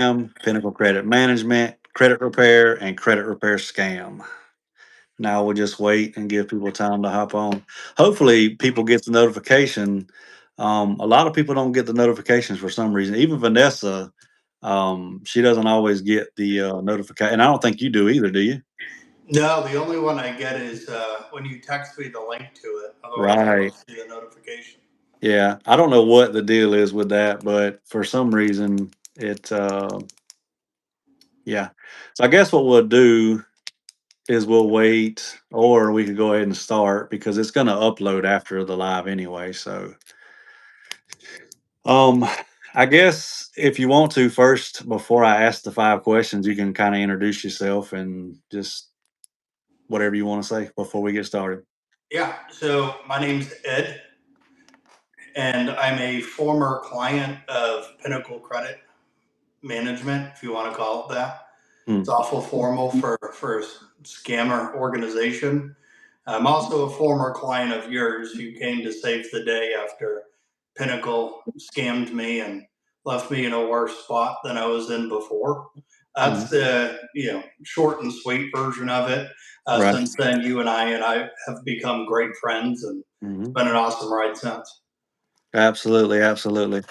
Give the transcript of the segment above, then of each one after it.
Pinnacle Credit Management, Credit Repair, and Credit Repair Scam. Now we'll just wait and give people time to hop on. Hopefully, people get the notification. A lot of people don't get the notifications for some reason. Even Vanessa, she doesn't always get the notification. And I don't think you do either, do you? No, the only one I get is when you text me the link to it. Otherwise, I Right. don't see the notification. Yeah. I don't know what the deal is with that, but for some reason, yeah. So I guess what we'll do is we'll wait, or we could go ahead and start because it's going to upload after the live anyway. So, um, I guess if you want to first, before I ask the 5 questions, you can kind of introduce yourself and just whatever you want to say before we get started. Yeah, so my name's Ed, and I'm a former client of Pinnacle Credit Management, if you want to call it that. Hmm. It's awful formal for a scammer organization. I'm also a former client of yours who came to save the day after Pinnacle scammed me and left me in a worse spot than I was in before. Hmm. That's the short and sweet version of it. Right. Since then, you and I have become great friends, and it's Hmm. been an awesome ride since. Absolutely. Absolutely.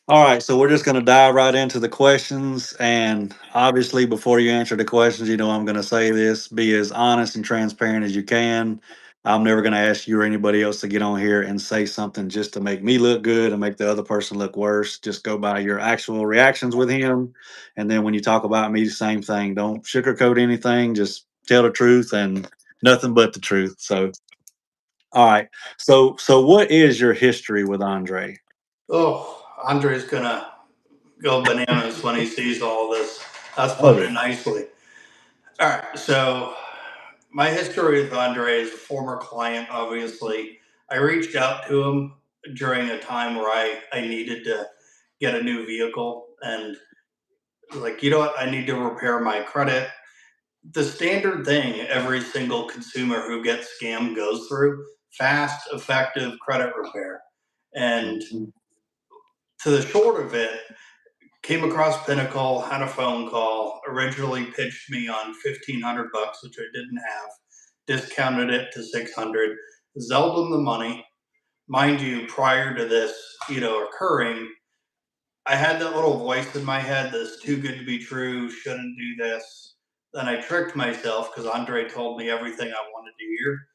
All right, so we're just going to dive right into the questions. And obviously, before you answer the questions, I'm going to say this: be as honest and transparent as you can. I'm never going to ask you or anybody else to get on here and say something just to make me look good and make the other person look worse. Just go by your actual reactions with him. And then when you talk about me, same thing. Don't sugarcoat anything. Just tell the truth and nothing but the truth. So, all right. So what is your history with Andre? Oh, Andre's gonna go bananas when he sees all this. That's Oh, putting it nicely. All right, so my history with Andre is a former client, obviously. I reached out to him during a time where I needed to get a new vehicle and like, you know what, I need to repair my credit. The standard thing every single consumer who gets scammed goes through: fast, effective credit repair. And mhm. to the short of it, came across Pinnacle, had a phone call, originally pitched me on $1,500, which I didn't have, discounted it to 600, zelled them the money. Mind you, prior to this, occurring, I had that little voice in my head that's too good to be true, shouldn't do this. Then I tricked myself because Andre told me everything I wanted to hear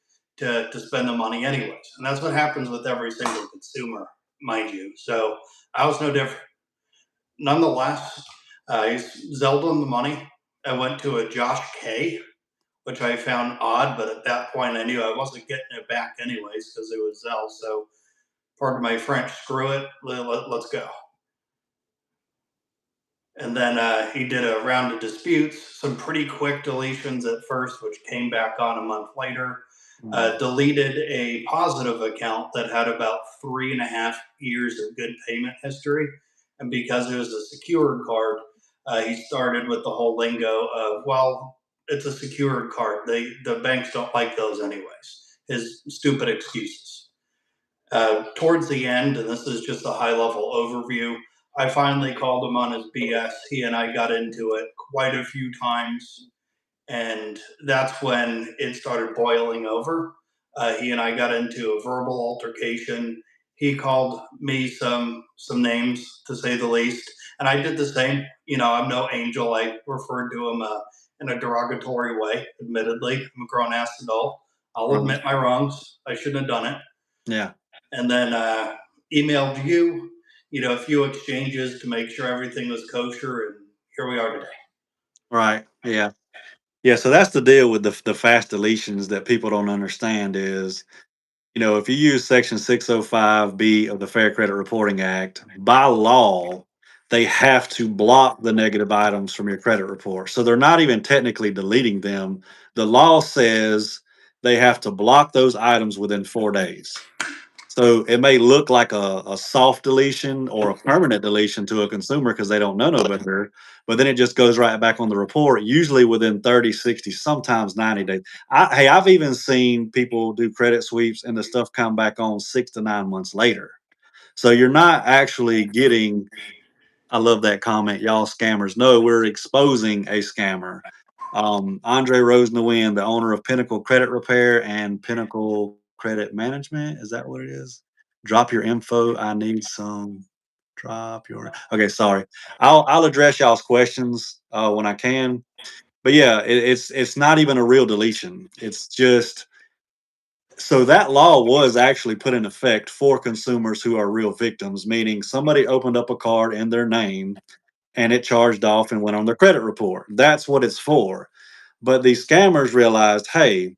to spend the money anyways. And that's what happens with every single consumer, mind you. So I was no different. Nonetheless, I zelled him the money. I went to a Josh K, which I found odd, but at that point I knew I wasn't getting it back anyways because it was Zelle. So, pardon my French, screw it, let's go. And then he did a round of disputes, some pretty quick deletions at first, which came back on a month later. Mhm. Deleted a positive account that had about 3.5 years of good payment history. And because it was a secured card, he started with the whole lingo of, well, it's a secured card. The banks don't like those anyways. His stupid excuses. Towards the end, and this is just a high level overview, I finally called him on his BS. He and I got into it quite a few times, and that's when it started boiling over. He and I got into a verbal altercation. He called me some names, to say the least, and I did the same. I'm no angel. I referred to him in a derogatory way. Admittedly, I'm a grown ass adult. I'll Right. admit my wrongs. I shouldn't have done it. Yeah. And then emailed you, a few exchanges to make sure everything was kosher, and here we are today. Right. Yeah. Yeah. So that's the deal with the fast deletions that people don't understand is, if you use Section 605B of the Fair Credit Reporting Act, by law, they have to block the negative items from your credit report. So they're not even technically deleting them. The law says they have to block those items within 4 days. So it may look like a soft deletion or a permanent deletion to a consumer because they don't know no better, but then it just goes right back on the report, usually within 30, 60, sometimes 90 days. Hey, I've even seen people do credit sweeps and the stuff come back on 6 to 9 months later. So you're not actually getting I love that comment. Y'all scammers. No, we're exposing a scammer. Andre Rose Nguyen, the owner of Pinnacle Credit Repair and Pinnacle Credit Management. Is that what it is? Drop your info. I need some. Drop your. Okay, sorry. I'll address y'all's questions when I can. But yeah, it's not even a real deletion. It's just so that law was actually put in effect for consumers who are real victims, meaning somebody opened up a card in their name and it charged off and went on their credit report. That's what it's for. But these scammers realized, hey,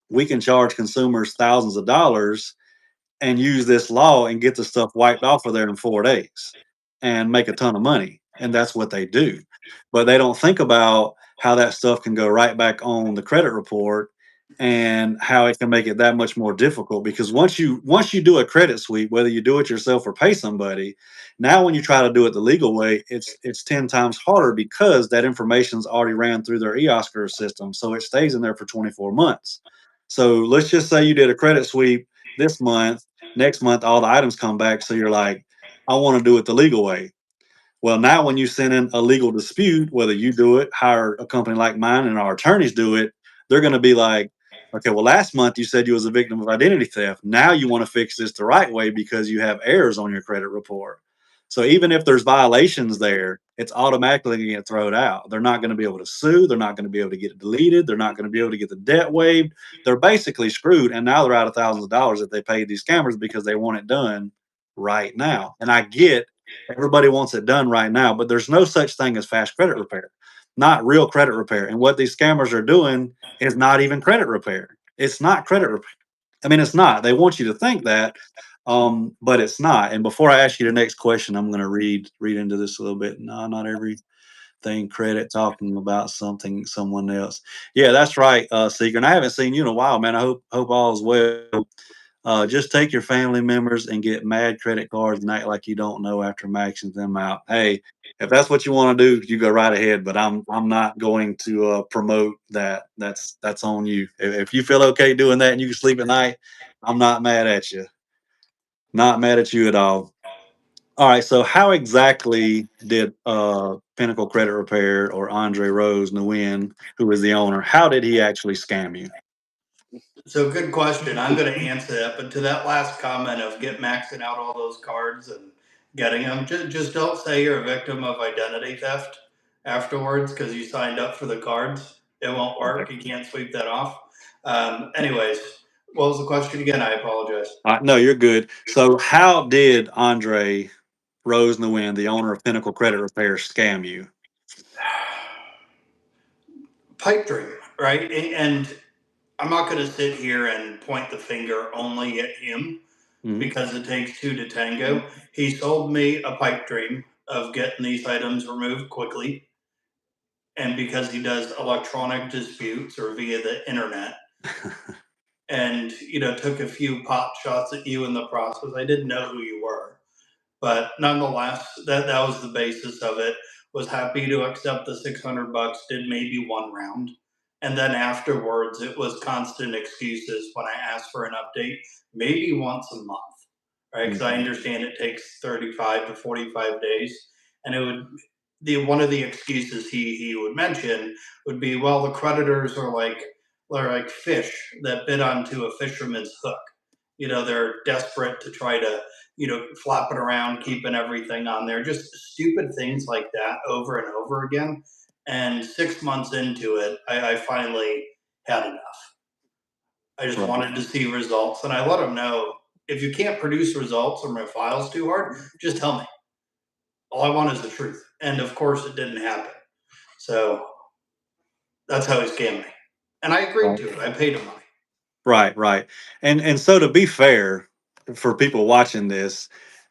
we can charge consumers thousands of dollars and use this law and get the stuff wiped off of there in 4 days and make a ton of money. And that's what they do. But they don't think about how that stuff can go right back on the credit report and how it can make it that much more difficult because once you do a credit sweep, whether you do it yourself or pay somebody, now when you try to do it the legal way, it's 10 times harder because that information's already ran through their eoscar system, so it stays in there for 24 months. So let's just say you did a credit sweep this month. Next month, all the items come back. So you're like, I want to do it the legal way. Well, now when you send in a legal dispute, whether you do it, hire a company like mine, and our attorneys do it, they're going to be like, okay, well, last month you said you was a victim of identity theft. Now you want to fix this the right way because you have errors on your credit report. So even if there's violations there, it's automatically going to get thrown out. They're not going to be able to sue. They're not going to be able to get it deleted. They're not going to be able to get the debt waived. They're basically screwed. And now they're out of thousands of dollars that they paid these scammers because they want it done right now. And I get everybody wants it done right now, but there's no such thing as fast credit repair, not real credit repair. And what these scammers are doing is not even credit repair. It's not credit repair. I mean, it's not. They want you to think that, but it's not. And before I ask you the next question, I'm going to read into this a little bit. No, not everything credit. Talking about something someone else. Yeah, that's right, Seeker. And I haven't seen you in a while, man. I hope all is well. Just take your family members and get mad credit cards and act like you don't know after maxing them out. Hey, if that's what you want to do, you go right ahead. But I'm not going to promote that. That's on you. If you feel okay doing that and you can sleep at night, I'm not mad at you. Not mad at you at all. All right. So how exactly did Pinnacle Credit Repair or Andre Rose Nguyen, who was the owner, how did he actually scam you? So good question. I'm going to answer that, but to that last comment of get maxing out all those cards and getting them, just don't say you're a victim of identity theft afterwards because you signed up for the cards. It won't work. You can't sweep that off. Anyways, what was the question again? I apologize. No, you're good. So how did Andre Rose Nguyen, the owner of Pinnacle Credit Repair, scam you? Pipe dream, right? And I'm not going to sit here and point the finger only at him Mhm. because it takes two to tango. He sold me a pipe dream of getting these items removed quickly. And because he does electronic disputes or via the internet, and took a few pot shots at you in the process. I didn't know who you were, but nonetheless, that was the basis of it. Was happy to accept the 600 bucks. Did maybe one round, and then afterwards, it was constant excuses when I asked for an update. Maybe once a month, right? Because I Mhm. understand it takes 35 to 45 days, and it would. The one of the excuses he would mention would be, well, the creditors are like fish that bit onto a fisherman's hook. They're desperate to try to flap it around, keeping everything on there. Just stupid things like that over and over again. And 6 months into it, I finally had enough. I just Right. wanted to see results, and I let them know if you can't produce results or my file's too hard, just tell me. All I want is the truth. And of course, it didn't happen. So that's how he scammed me. And I agreed Right. to it. I paid him money. Right. Right. And so to be fair, for people watching this,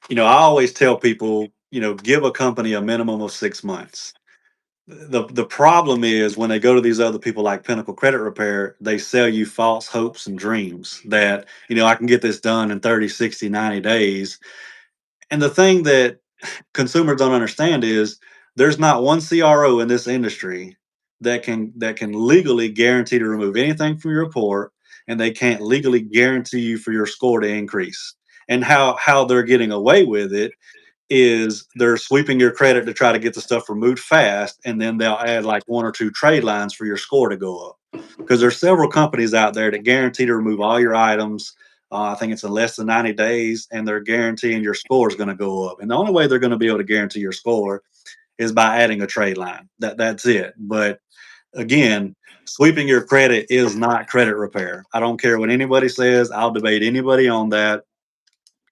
I always tell people, give a company a minimum of 6 months. The problem is when they go to these other people like Pinnacle Credit Repair, they sell you false hopes and dreams that, I can get this done in 30, 60, 90 days. And the thing that consumers don't understand is there's not one CRO in this industry that can legally guarantee to remove anything from your report, and they can't legally guarantee you for your score to increase. And how they're getting away with it is they're sweeping your credit to try to get the stuff removed fast, and then they'll add like one or two trade lines for your score to go up. Because there's several companies out there that guarantee to remove all your items. I think it's in less than 90 days, and they're guaranteeing your score is going to go up. And the only way they're going to be able to guarantee your score is by adding a trade line. That's it. But again, sweeping your credit is not credit repair. I don't care what anybody says. I'll debate anybody on that.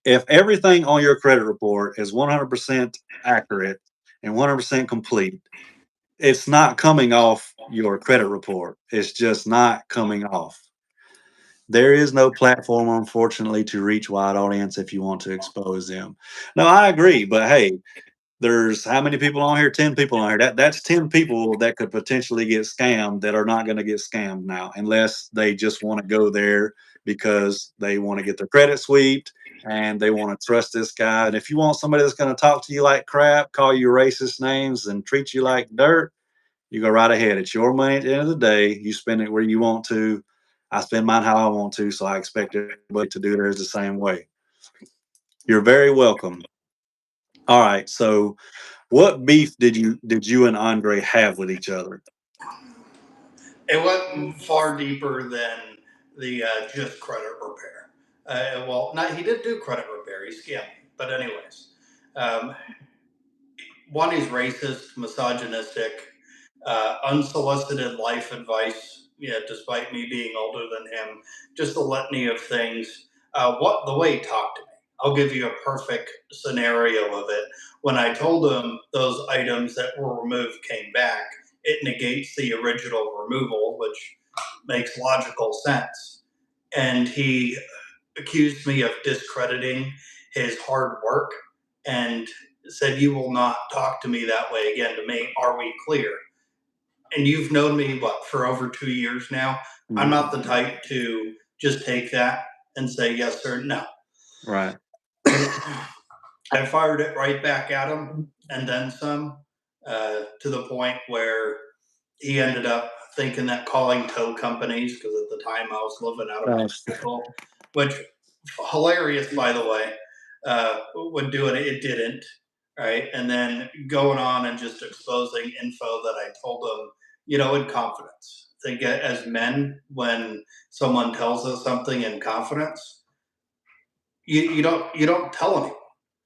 If everything on your credit report is 100% accurate and 100% complete, it's not coming off your credit report. It's just not coming off. There is no platform, unfortunately, to reach wide audience if you want to expose them. No, I agree, but hey, there's how many people on here? 10 people on here. That's 10 people that could potentially get scammed that are not going to get scammed now, unless they just want to go there because they want to get their credit swept and they want to trust this guy. And if you want somebody that's going to talk to you like crap, call you racist names, and treat you like dirt, you go right ahead. It's your money at the end of the day. You spend it where you want to. I spend mine how I want to, so I expect everybody to do theirs the same way. You're very welcome. All right, so what beef did you and Andre have with each other? It went far deeper than the just credit repair. Well, not he did do credit repair. He scammed me. But anyways, um, one, he's racist, misogynistic, unsolicited life advice. Yeah, despite me being older than him, just a litany of things. What the way he talked to me. I'll give you a perfect scenario of it. When I told him those items that were removed came back, it negates the original removal, which makes logical sense. And he accused me of discrediting his hard work and said, "You will not talk to me that way again to me. Are we clear?" And you've known me, what, for over 2 years now? I'm Mhm. not the type to just take that and say yes or no. Right. I fired it right back at him and then some, to the point where he ended up thinking that calling tow companies, because at the time I was living out of my Nice. vehicle, which hilarious, by the way, would do it. It didn't, right? And then going on and just exposing info that I told them, in confidence. I think as men, when someone tells us something in confidence, you don't tell anyone.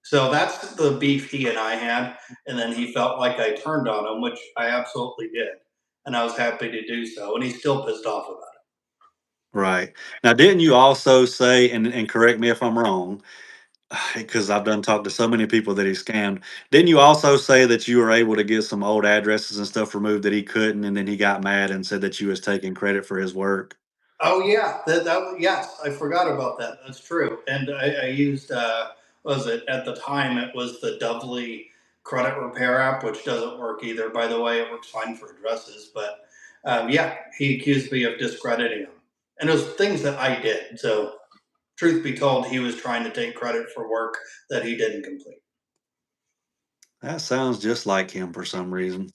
So that's the beef he and I had, and then he felt like I turned on him, which I absolutely did, and I was happy to do so, and he's still pissed off about it. Right. Now, didn't you also say, and correct me if I'm wrong, because I've done talked to so many people that he scammed. Didn't you also say that you were able to get some old addresses and stuff removed that he couldn't, and then he got mad and said that you was taking credit for his work? Oh yeah, yes, I forgot about that. That's true. And I used what was it at the time? It was the Doubly credit repair app, which doesn't work either. By the way, it works fine for addresses, but yeah, he accused me of discrediting him, and it was things that I did. So truth be told, he was trying to take credit for work that he didn't complete. That sounds just like him for some reason.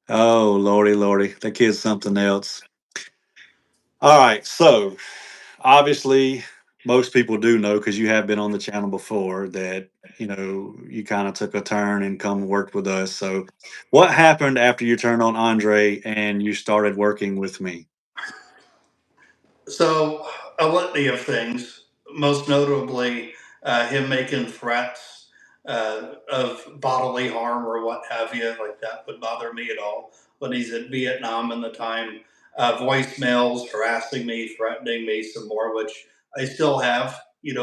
Oh, lordy, lordy, that kid's something else. All right, so obviously, most people do know because you have been on the channel before that you kind of took a turn and come work with us. So, what happened after you turned on Andre and you started working with me? So, a litany of things, most notably him making threats of bodily harm or what have you, like that would bother me at all. When he's in Vietnam in the time, voicemails harassing me, threatening me some more, which I still have,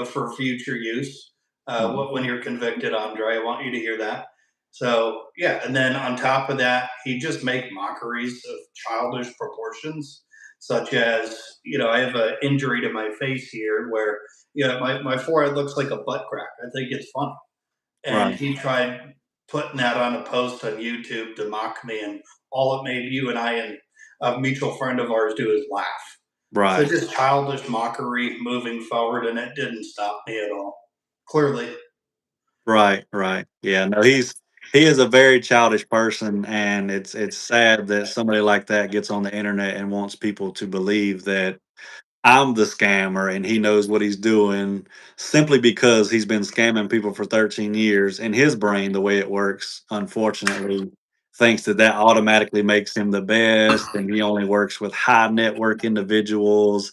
for future use. Mhm. When you're convicted, Andre, I want you to hear that. So, yeah. And then on top of that, he just make mockeries of childish proportions, such as, I have an injury to my face here where, my forehead looks like a butt crack. I think it's funny. And Right, he tried putting that on a post on YouTube to mock me, and all it made you and I and a mutual friend of ours do is laugh. So right, just childish mockery moving forward, and it didn't stop me at all. Clearly. right. Yeah, no, he is a very childish person, and it's sad that somebody like that gets on the internet and wants people to believe that. I'm the scammer and he knows what he's doing simply because he's been scamming people for 13 years. In his brain, the way it works, unfortunately, thinks that that automatically makes him the best and he only works with high network individuals.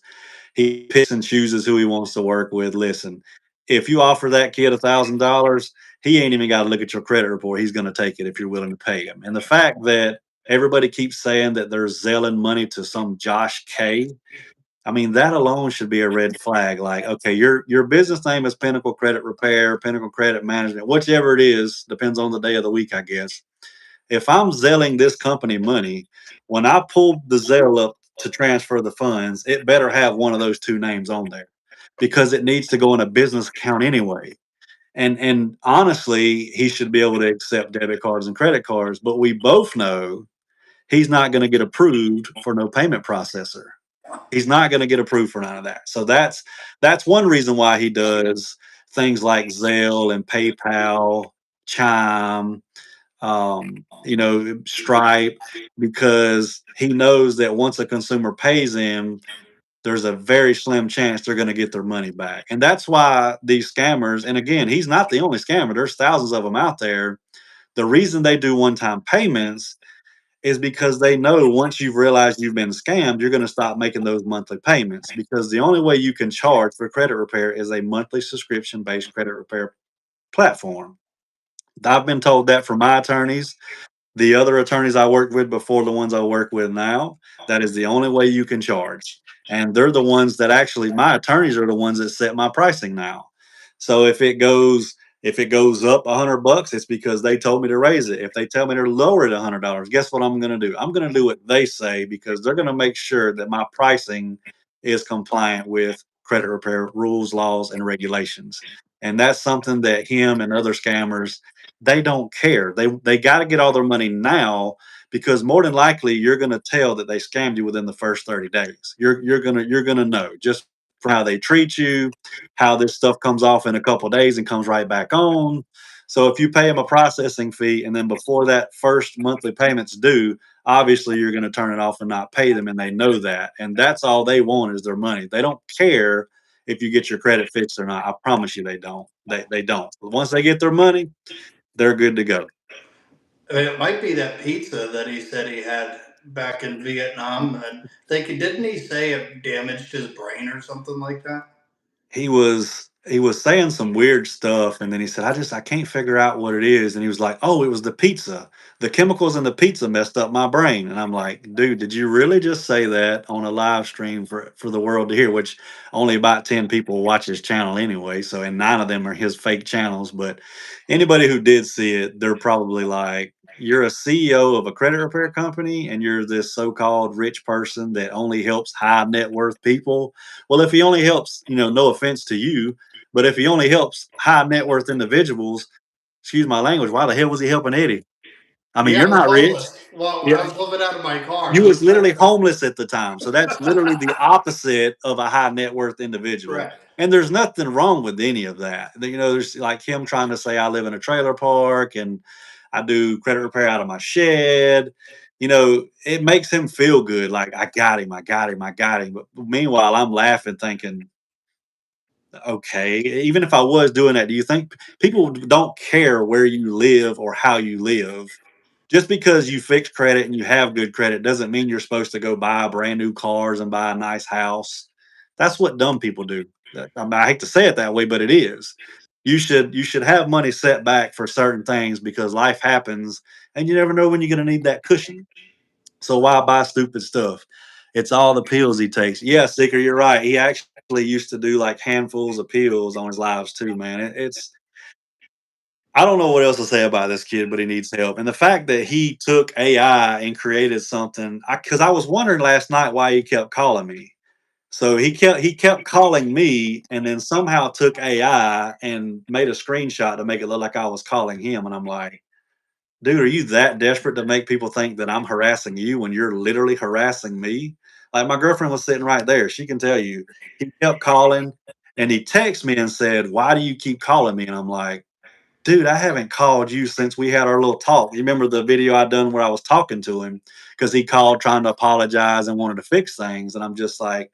He picks and chooses who he wants to work with. Listen, if you offer that kid $1,000, he ain't even got to look at your credit report. He's going to take it if you're willing to pay him. And the fact that everybody keeps saying that they're selling money to some Josh K, I mean, that alone should be a red flag. Like, okay, your business name is Pinnacle Credit Repair, Pinnacle Credit Management, whichever it is, depends on the day of the week, I guess. If I'm Zelling this company money, when I pull the Zelle up to transfer the funds, it better have one of those two names on there because it needs to go in a business account anyway. And honestly, he should be able to accept debit cards and credit cards, but we both know he's not going to get approved for no payment processor. He's not going to get approved for none of that. So that's one reason why he does things like Zelle and PayPal, Chime, Stripe, because he knows that once a consumer pays him, there's a very slim chance they're going to get their money back. And that's why these scammers, and again, he's not the only scammer, there's thousands of them out there. The reason they do one time payments is because they know once you've realized you've been scammed, you're going to stop making those monthly payments because the only way you can charge for credit repair is a monthly subscription based credit repair platform. I've been told that from my attorneys, the other attorneys I worked with before the ones I work with now, that is the only way you can charge. And they're the ones that actually my attorneys are the ones that set my pricing now. So if it goes up $100, it's because they told me to raise it. If they tell me to lower it $100, guess what I'm going to do? I'm going to do what they say because they're going to make sure that my pricing is compliant with credit repair rules, laws, and regulations. And that's something that him and other scammers they don't care. They got to get all their money now because more than likely you're going to tell that they scammed you within the first 30 days. You're gonna know just from how they treat you, how this stuff comes off in a couple of days and comes right back on. So if you pay them a processing fee and then before that first monthly payment's due, obviously you're going to turn it off and not pay them and they know that. And that's all they want is their money. They don't care if you get your credit fixed or not. I promise you they don't. They don't. But once they get their money, they're good to go. I mean, it might be that pizza that he said he had back in Vietnam. And didn't he say it damaged his brain or something like that? He was saying some weird stuff and then he said I can't figure out what it is and he was like, oh, it was the pizza, the chemicals in the pizza messed up my brain. And I'm like, dude, did you really just say that on a live stream for the world to hear, which only about 10 people watch his channel anyway, so and 9 of them are his fake channels. But anybody who did see it, they're probably like, you're a CEO of a credit repair company and you're this so-called rich person that only helps high net worth people. Well, if he only helps, no offense to you, but if he only helps high net worth individuals, excuse my language, why the hell was he helping Eddie? I mean, Yeah, you're I was not rich. homeless. Well, when Yeah, I was living out of my car, you he was was literally helping. homeless at the time. So that's literally the opposite of a high net worth individual. Correct. And there's nothing wrong with any of that. There's like him trying to say I live in a trailer park and I do credit repair out of my shed. It makes him feel good. Like I got him, I got him, I got him. But meanwhile, I'm laughing, thinking, okay, even if I was doing that, do you think people don't care where you live or how you live? Just because you fix credit and you have good credit doesn't mean you're supposed to go buy brand new cars and buy a nice house. That's what dumb people do. I mean, I hate to say it that way, but it is. You should have money set back for certain things because life happens and you never know when you're going to need that cushion. So why buy stupid stuff? It's all the pills he takes. Yeah, Sticker, you're right. He actually used to do like handfuls of pills on his lives too, man. It's I don't know what else to say about this kid, but he needs help. And the fact that he took AI and created something, because I was wondering last night why he kept calling me. So he kept calling me, and then somehow took AI and made a screenshot to make it look like I was calling him. And I'm like, dude, are you that desperate to make people think that I'm harassing you when you're literally harassing me? Like my girlfriend was sitting right there. She can tell you. He kept calling and he texted me and said, why do you keep calling me? And I'm like, dude, I haven't called you since we had our little talk. You remember the video I done where I was talking to him because he called trying to apologize and wanted to fix things. And I'm just like,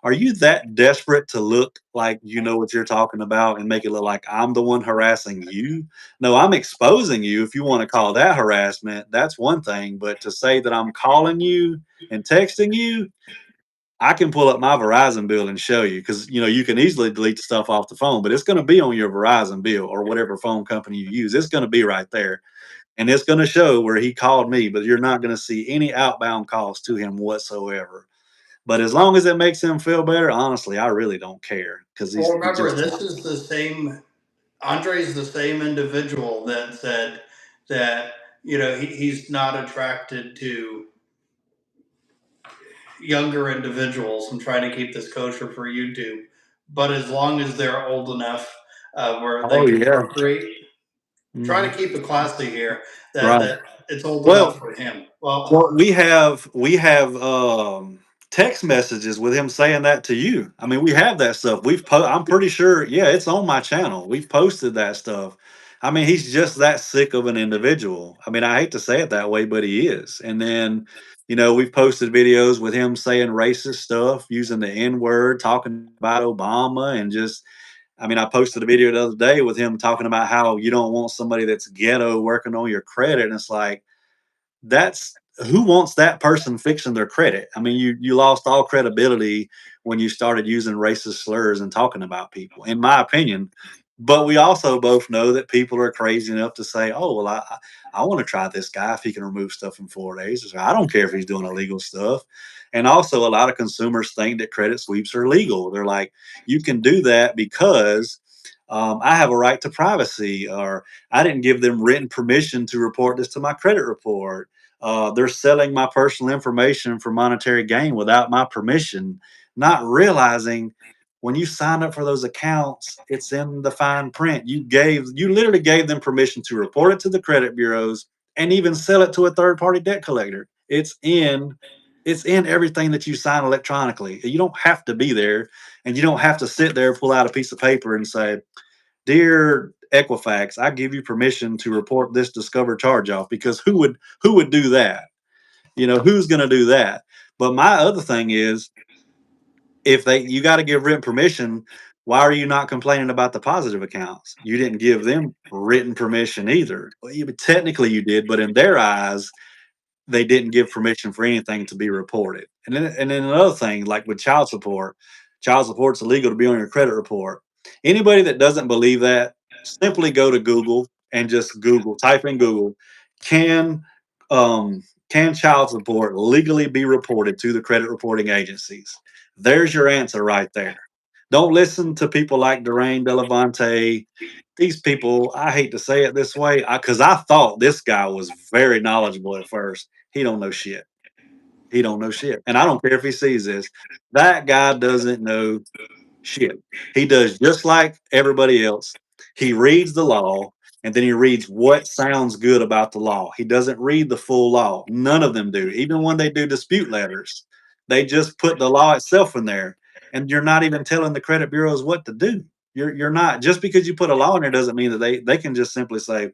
are you that desperate to look like you know what you're talking about and make it look like I'm the one harassing you? No, I'm exposing you. If you want to call that harassment, that's one thing. But to say that I'm calling you and texting you, I can pull up my Verizon bill and show you because you can easily delete the stuff off the phone, but it's going to be on your Verizon bill or whatever phone company you use. It's going to be right there, and it's going to show where he called me. But you're not going to see any outbound calls to him whatsoever. But as long as it makes him feel better, honestly, I really don't care because Well, he remember, just this is the same. Andre's the same individual that said that he's not attracted to younger individuals and trying to keep this kosher for YouTube. But as long as they're old enough where they oh can yeah. procreate, try Mhm. to keep it classy here. That Right. that it's old enough Well, for him. Well, Well, we have text messages with him saying that to you. I mean, we have that stuff. I'm pretty sure, yeah, it's on my channel. We've posted that stuff. I mean, he's just that sick of an individual. I mean, I hate to say it that way, but he is. And then, we've posted videos with him saying racist stuff, using the N word, talking about Obama, and just I mean, I posted a video the other day with him talking about how you don't want somebody that's ghetto working on your credit. And it's like, that's who wants that person fixing their credit? I mean, you lost all credibility when you started using racist slurs and talking about people, in my opinion. But we also both know that people are crazy enough to say, "Oh, well, I want to try this guy if he can remove stuff in 4 days. So I don't care if he's doing illegal stuff." And also, a lot of consumers think that credit sweeps are legal. They're like, "You can do that because." I have a right to privacy, or I didn't give them written permission to report this to my credit report. They're selling my personal information for monetary gain without my permission, not realizing when you signed up for those accounts, it's in the fine print. You literally gave them permission to report it to the credit bureaus and even sell it to a third party debt collector. It's in everything that you sign electronically. You don't have to be there, and you don't have to sit there, pull out a piece of paper and say, "Dear Equifax, I give you permission to report this discovered charge off," because who would do that? Who's going to do that? But my other thing is, if they you got to give written permission, why are you not complaining about the positive accounts? You didn't give them written permission either. Well, technically you did, but in their eyes, they didn't give permission for anything to be reported. And then another thing, like with child support's illegal to be on your credit report. Anybody that doesn't believe that, simply go to Google and just type in Google, can can child support legally be reported to the credit reporting agencies? There's your answer right there. Don't listen to people like Durain Delavante. These people, I hate to say it this way, because I thought this guy was very knowledgeable at first. He don't know shit. He don't know shit. And I don't care if he sees this. That guy doesn't know shit. He does just like everybody else. He reads the law and then he reads what sounds good about the law. He doesn't read the full law. None of them do. Even when they do dispute letters, they just put the law itself in there. And you're not even telling the credit bureaus what to do. You're not, just because you put a law in there doesn't mean that they can just simply say,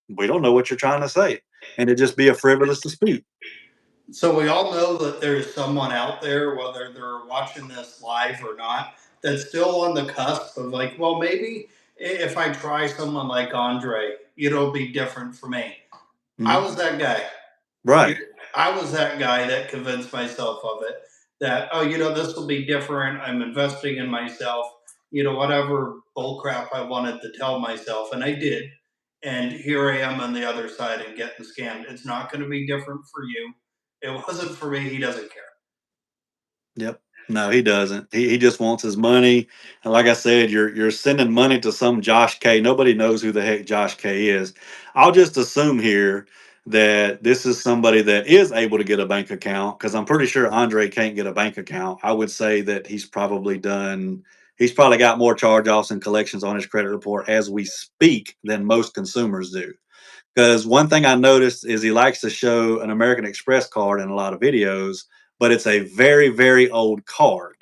"We don't know what you're trying to say." And it just be a frivolous dispute. so we all know that there's someone out there, whether they're watching this live or not, that's still on the cusp of like, well, maybe if I try someone like Andre, it'll be different for me. I Mhm. was that guy. Right. I was that guy that convinced myself of it. That, oh, this will be different. I'm investing in myself. Whatever bullcrap I wanted to tell myself, and I did. And here I am on the other side and getting scammed. It's not going to be different for you. It wasn't for me. He doesn't care. Yep. No, he doesn't. He just wants his money. And like I said, you're sending money to some Josh K. Nobody knows who the heck Josh K is. I'll just assume here that this is somebody that is able to get a bank account, because I'm pretty sure Andre can't get a bank account. I would say that he's probably got more charge offs and collections on his credit report as we speak than most consumers do. Because one thing I noticed is he likes to show an American Express card in a lot of videos, but it's a very, very old card.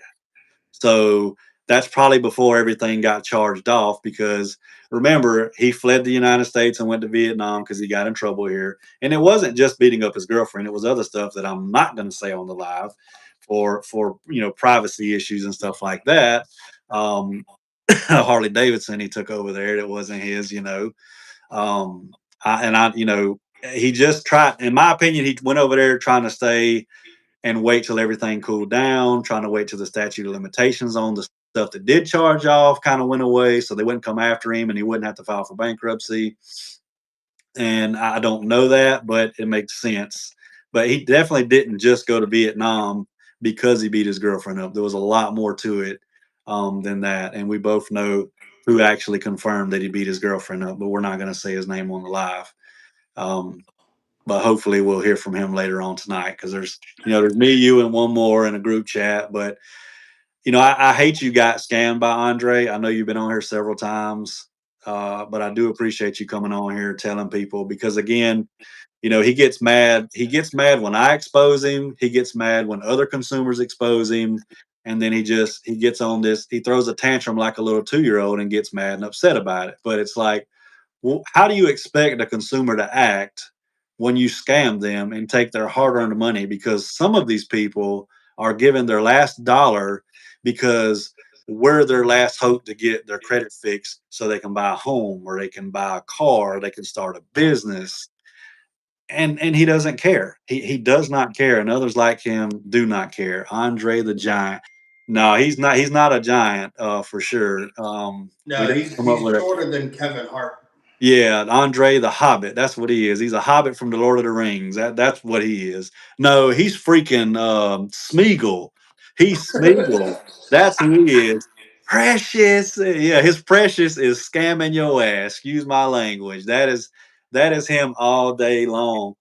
So that's probably before everything got charged off, because remember, he fled the United States and went to Vietnam because he got in trouble here. And it wasn't just beating up his girlfriend; it was other stuff that I'm not going to say on the live for privacy issues and stuff like that. Um, Harley Davidson he took over there that wasn't his. Um, he just tried. In my opinion, he went over there trying to stay and wait till everything cooled down, trying to wait till the statute of limitations on the stuff that did charge off kind of went away, so they wouldn't come after him and he wouldn't have to file for bankruptcy. And I don't know that, but it makes sense. But he definitely didn't just go to Vietnam because he beat his girlfriend up. There was a lot more to it than that, and we both know who actually confirmed that he beat his girlfriend up. But we're not going to say his name on the live. Um, but hopefully we'll hear from him later on tonight because there's me, you, and one more in a group chat. But I hate you got scammed by Andre. I know you've been on here several times, but I do appreciate you coming on here telling people because again, he gets mad. He gets mad when I expose him. He gets mad when other consumers expose him. And then he gets on this, he throws a tantrum like a little 2-year-old and gets mad and upset about it. But it's like, well, how do you expect a consumer to act when you scam them and take their hard-earned money? Because some of these people are giving their last dollar because we're their last hope to get their credit fixed so they can buy a home or they can buy a car, or they can start a business. And he doesn't care. He does not care, and others like him do not care. Andre the Giant. No, he's not a giant, for sure. We No, didn't he's come up he's with a shorter than Kevin Hart. yeah, Andre the Hobbit. That's what he is. He's a hobbit from the Lord of the Rings. That's what he is. No, he's freaking Smeagol. He's Smeagol. That's who he is. Precious. Yeah, his precious is scamming your ass. Excuse my language. That is him all day long.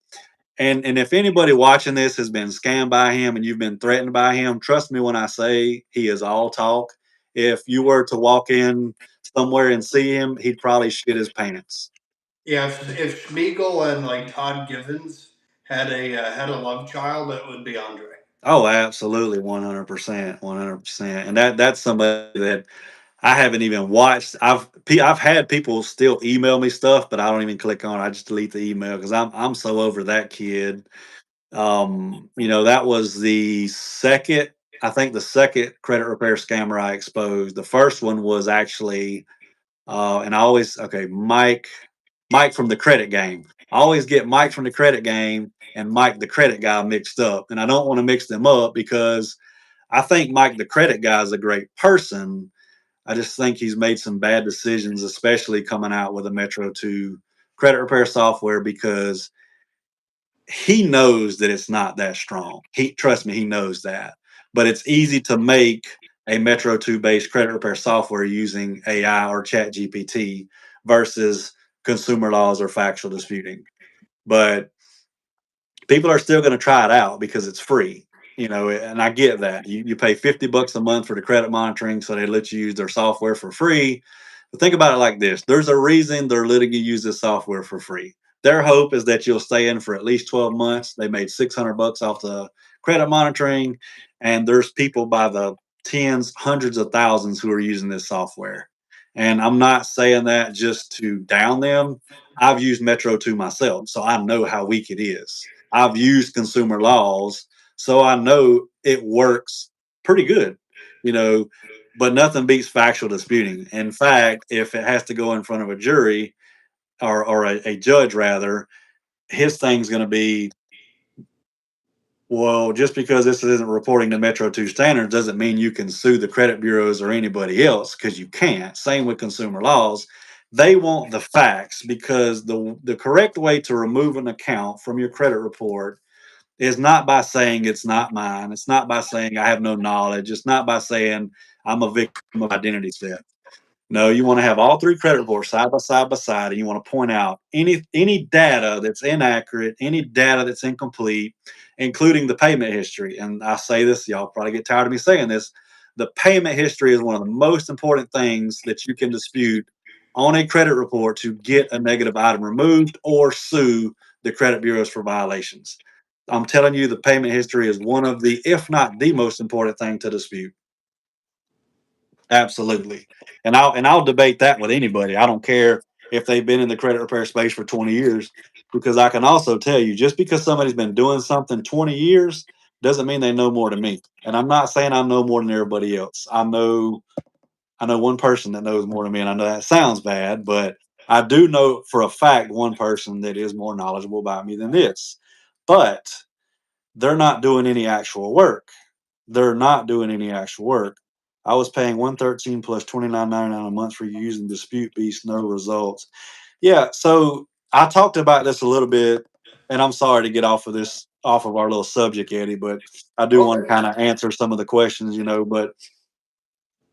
And if anybody watching this has been scammed by him and you've been threatened by him, trust me when I say he is all talk. If you were to walk in somewhere and see him, he'd probably shit his pants. Yeah, if Schmeagol and like Todd Givens had a love child, it would be Andre. Oh, absolutely, 100%, 100%. And that's somebody that I haven't even watched. I've had people still email me stuff, but I don't even click on it. I just delete the email because I'm so over that kid. That was the second, I think the second credit repair scammer I exposed. The first one was actually, and I always, okay, Mike from the credit game. I always get Mike from the credit game and Mike the credit guy mixed up. And I don't want to mix them up because I think Mike the credit guy is a great person. I just think he's made some bad decisions, especially coming out with a Metro 2 credit repair software because he knows that it's not that strong. Trust me, he knows that. But it's easy to make a Metro 2 based credit repair software using AI or Chat GPT versus consumer laws or factual disputing. But people are still going to try it out because it's free. And I get that. You pay $50 a month for the credit monitoring, so they let you use their software for free. But think about it like this: there's a reason they're letting you use this software for free. Their hope is that you'll stay in for at least 12 months. They made $600 off the credit monitoring, and there's people by the tens, hundreds of thousands who are using this software. And I'm not saying that just to down them. I've used Metro 2 myself, so I know how weak it is. I've used consumer laws, so I know it works pretty good, you know, but nothing beats factual disputing. In fact, if it has to go in front of a jury or a judge, rather, his thing's going to be, well, just because this isn't reporting to Metro 2 standards doesn't mean you can sue the credit bureaus or anybody else because you can't. Same with consumer laws. They want the facts because the correct way to remove an account from your credit report is not by saying it's not mine. It's not by saying I have no knowledge. It's not by saying I'm a victim of identity theft. No, you want to have all three credit reports side by side, and you want to point out any data that's inaccurate, any data that's incomplete, including the payment history. And I say this, y'all probably get tired of me saying this. The payment history is one of the most important things that you can dispute on a credit report to get a negative item removed or sue the credit bureaus for violations. I'm telling you, the payment history is one of the, if not the most important thing to dispute. Absolutely. And I'll debate that with anybody. I don't care if they've been in the credit repair space for 20 years, because I can also tell you, just because somebody's been doing something 20 years doesn't mean they know more than me. And I'm not saying I know more than everybody else. I know one person that knows more than me, and I know that sounds bad, but I do know for a fact one person that is more knowledgeable about me than this. But they're not doing any actual work. They're not doing any actual work. I was paying 113 plus 29.99 a month for using Dispute Beast, no results. Yeah, so I talked about this a little bit, and I'm sorry to get off of our little subject, Eddie, but I do want to kind of answer some of the questions, But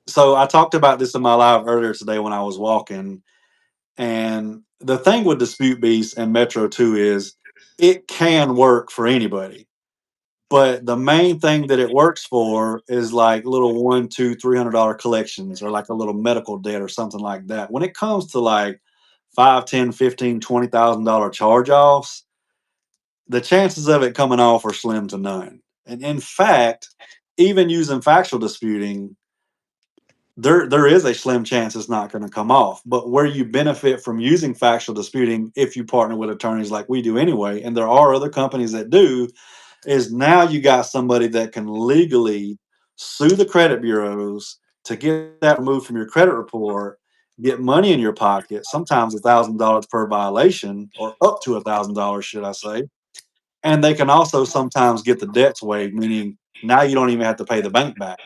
so I talked about this in my live earlier today when I was walking, and the thing with Dispute Beast and Metro 2 is it can work for anybody. But the main thing that it works for is like little one, two, $300 collections, or like a little medical debt or something like that. When it comes to like 5, 10, 15, $20,000 charge offs, the chances of it coming off are slim to none. And in fact, even using factual disputing, there is a slim chance it's not going to come off. But where you benefit from using factual disputing, if you partner with attorneys like we do anyway, and there are other companies that do, is now you got somebody that can legally sue the credit bureaus to get that removed from your credit report, get money in your pocket, sometimes $1,000 per violation, or up to $1,000, should I say. And they can also sometimes get the debts waived, meaning now you don't even have to pay the bank back.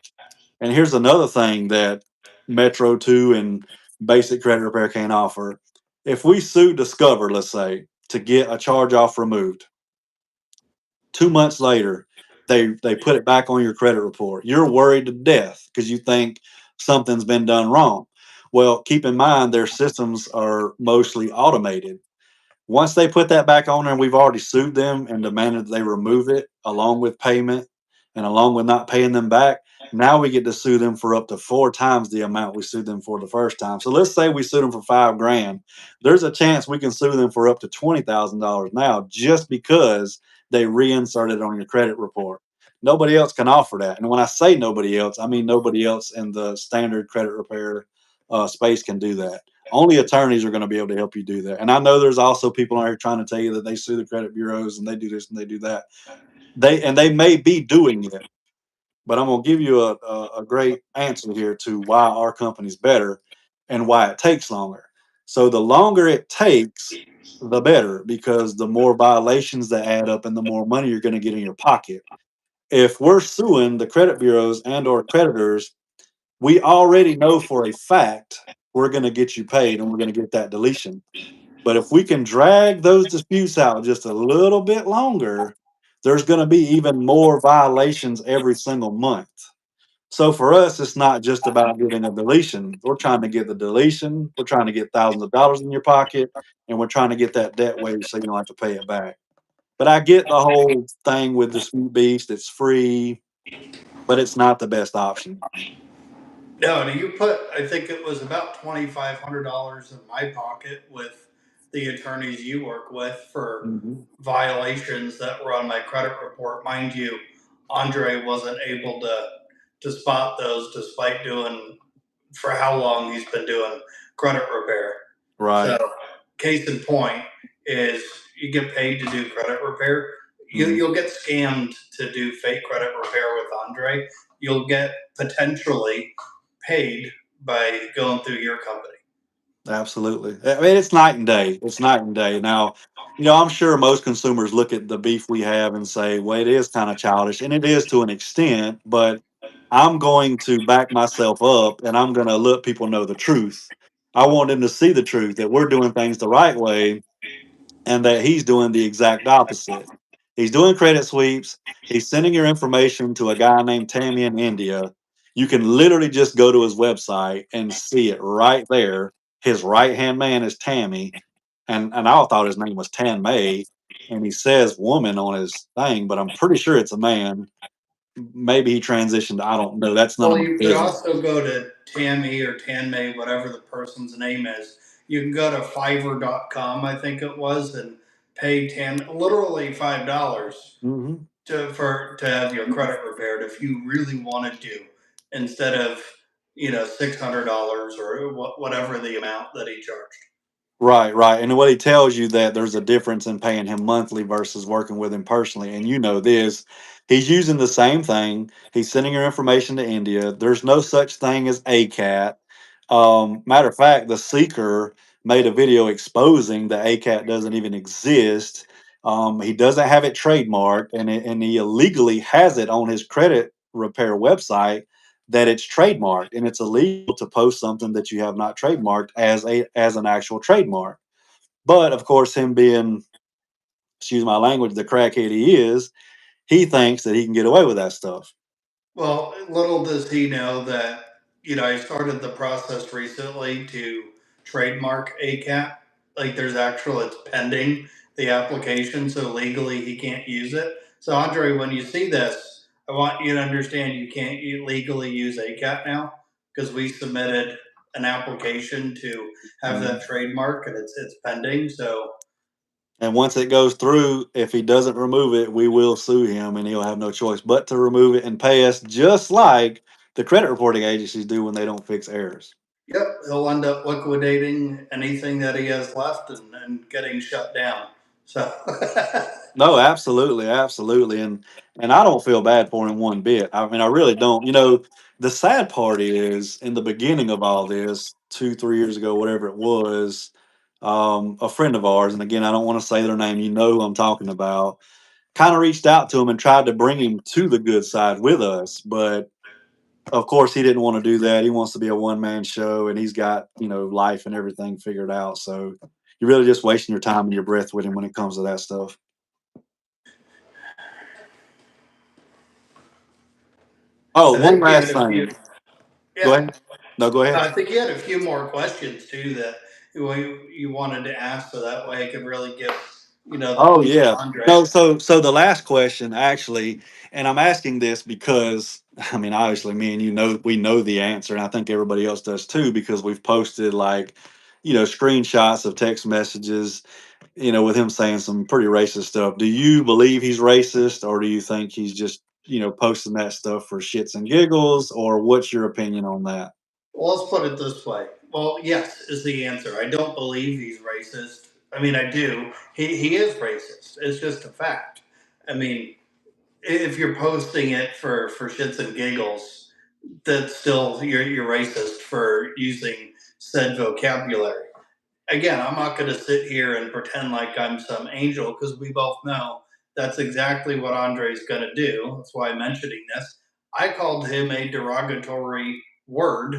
And here's another thing that Metro 2 and basic credit repair can't offer. If we sue Discover, let's say, to get a charge off removed, 2 months later, they put it back on your credit report. You're worried to death because you think something's been done wrong. Well, keep in mind their systems are mostly automated. Once they put that back on there, we've already sued them and demanded that they remove it along with payment and along with not paying them back. Now we get to sue them for up to 4 times the amount we sued them for the first time. So let's say we sued them for 5 grand. There's a chance we can sue them for up to $20,000 now just because they reinserted it on your credit report. Nobody else can offer that. And when I say nobody else, I mean nobody else in the standard credit repair space can do that. Only attorneys are going to be able to help you do that. And I know there's also people out here trying to tell you that they sue the credit bureaus and they do this and they do that. They may be doing it, but I'm going to give you a great answer here to why our company's better and why it takes longer. So the longer it takes, the better, because the more violations that add up and the more money you're going to get in your pocket. If we're suing the credit bureaus and or creditors, we already know for a fact we're going to get you paid and we're going to get that deletion. But if we can drag those disputes out just a little bit longer, there's going to be even more violations every single month. So for us, it's not just about getting a deletion. We're trying to get the deletion. We're trying to get thousands of dollars in your pocket, and we're trying to get that debt waived so you don't have to pay it back. But I get the whole thing with Dispute Beast. It's free, but it's not the best option. No, and you put, I think it was about $2,500 in my pocket with the attorneys you work with for Mhm. violations that were on my credit report. Mind you, Andre wasn't able to spot those despite doing for how long he's been doing credit repair. Right. So, case in point is you get paid to do credit repair. Mhm. You'll get scammed to do fake credit repair with Andre. You'll get potentially paid by going through your company. Absolutely. I mean, it's night and day. It's night and day. Now, I'm sure most consumers look at the beef we have and say, well, it is kind of childish, and it is to an extent, but I'm going to back myself up and I'm going to let people know the truth. I want them to see the truth that we're doing things the right way and that he's doing the exact opposite. He's doing credit sweeps. He's sending your information to a guy named Tammy in India. You can literally just go to his website and see it right there. His right hand man is Tammy, and I thought his name was Tan May, and he says woman on his thing, but I'm pretty sure it's a man. Maybe he transitioned. I don't know. That's none Well, of my you could business. also go to Tammy or Tanmay, whatever the person's name is. You can go to Fiverr.com, I think it was, and pay literally $5 Hmm. to have your credit repaired if you really wanted to, instead of $600 or whatever the amount that he charged. Right, right. And what he tells you that there's a difference in paying him monthly versus working with him personally. And you know this, he's using the same thing. He's sending your information to India. There's no such thing as ACAT. Matter of fact, the seeker made a video exposing that ACAT doesn't even exist. He doesn't have it trademarked, and he illegally has it on his credit repair website that it's trademarked, and it's illegal to post something that you have not trademarked as an actual trademark. But of course, him being, excuse my language, the crackhead he thinks that he can get away with that stuff. Well, little does he know that, I started the process recently to trademark ACAT. Like there's actual, it's pending the application, so legally he can't use it. So Andre, when you see this, I want you to understand you can't legally use ACAT now because we submitted an application to have Mhm. that trademark and it's pending. So And once it goes through, if he doesn't remove it, we will sue him, and he'll have no choice but to remove it and pay us, just like the credit reporting agencies do when they don't fix errors. yep, he'll end up liquidating anything that he has left and getting shut down. So No, absolutely, absolutely, and I don't feel bad for him one bit. I mean, I really don't. You know, the sad part is in the beginning of all this, 2, 3 years ago, whatever it was, a friend of ours, and again, I don't want to say their name. You know who I'm talking about. Kind of reached out to him and tried to bring him to the good side with us, but of course, he didn't want to do that. He wants to be a one man show, and he's got life and everything figured out. So you're really just wasting your time and your breath with him when it comes to that stuff. Oh, I one think you last had a few. thing. Go Yeah, ahead. No, go ahead. I think you had a few more questions too that you wanted to ask, so that way I could really give the Oh boost to yeah. Andre. No, so the last question actually, and I'm asking this because I mean obviously me and you know we know the answer, and I think everybody else does too because we've posted like screenshots of text messages, with him saying some pretty racist stuff. Do you believe he's racist, or do you think he's just posting that stuff for shits and giggles, or what's your opinion on that? Well, let's put it this way. Well, yes is the answer. I don't believe he's racist. I mean, I do. He is racist. It's just a fact. I mean, if you're posting it for shits and giggles, that's still you're racist for using said vocabulary. Again, I'm not going to sit here and pretend like I'm some angel because we both know that's exactly what Andre's going to do. That's why I'm mentioning this. I called him a derogatory word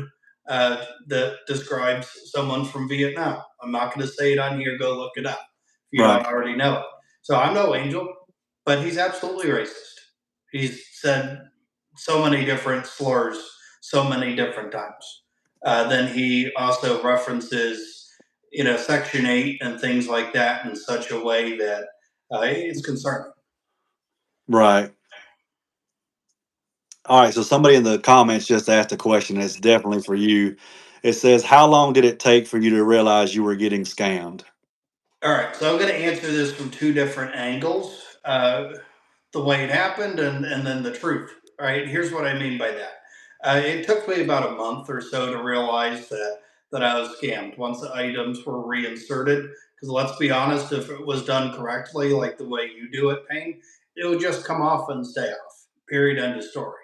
that describes someone from Vietnam. I'm not going to say it on here. Go look it up if you Right. don't already know it. So I'm no angel, but he's absolutely racist. He's said so many different slurs so many different times. Then he also references Section 8 and things like that in such a way that it's concerning. Right. All right, so somebody in the comments just asked a question. It's definitely for you. It says, "How long did it take for you to realize you were getting scammed?" All right, so I'm going to answer this from two different angles. The way it happened and then the truth. All right, here's what I mean by that. It took me about a month or so to realize that I was scammed once the items were reinserted. Because let's be honest, if it was done correctly, like the way you do it, Payne, it would just come off and stay off. Period. End of story.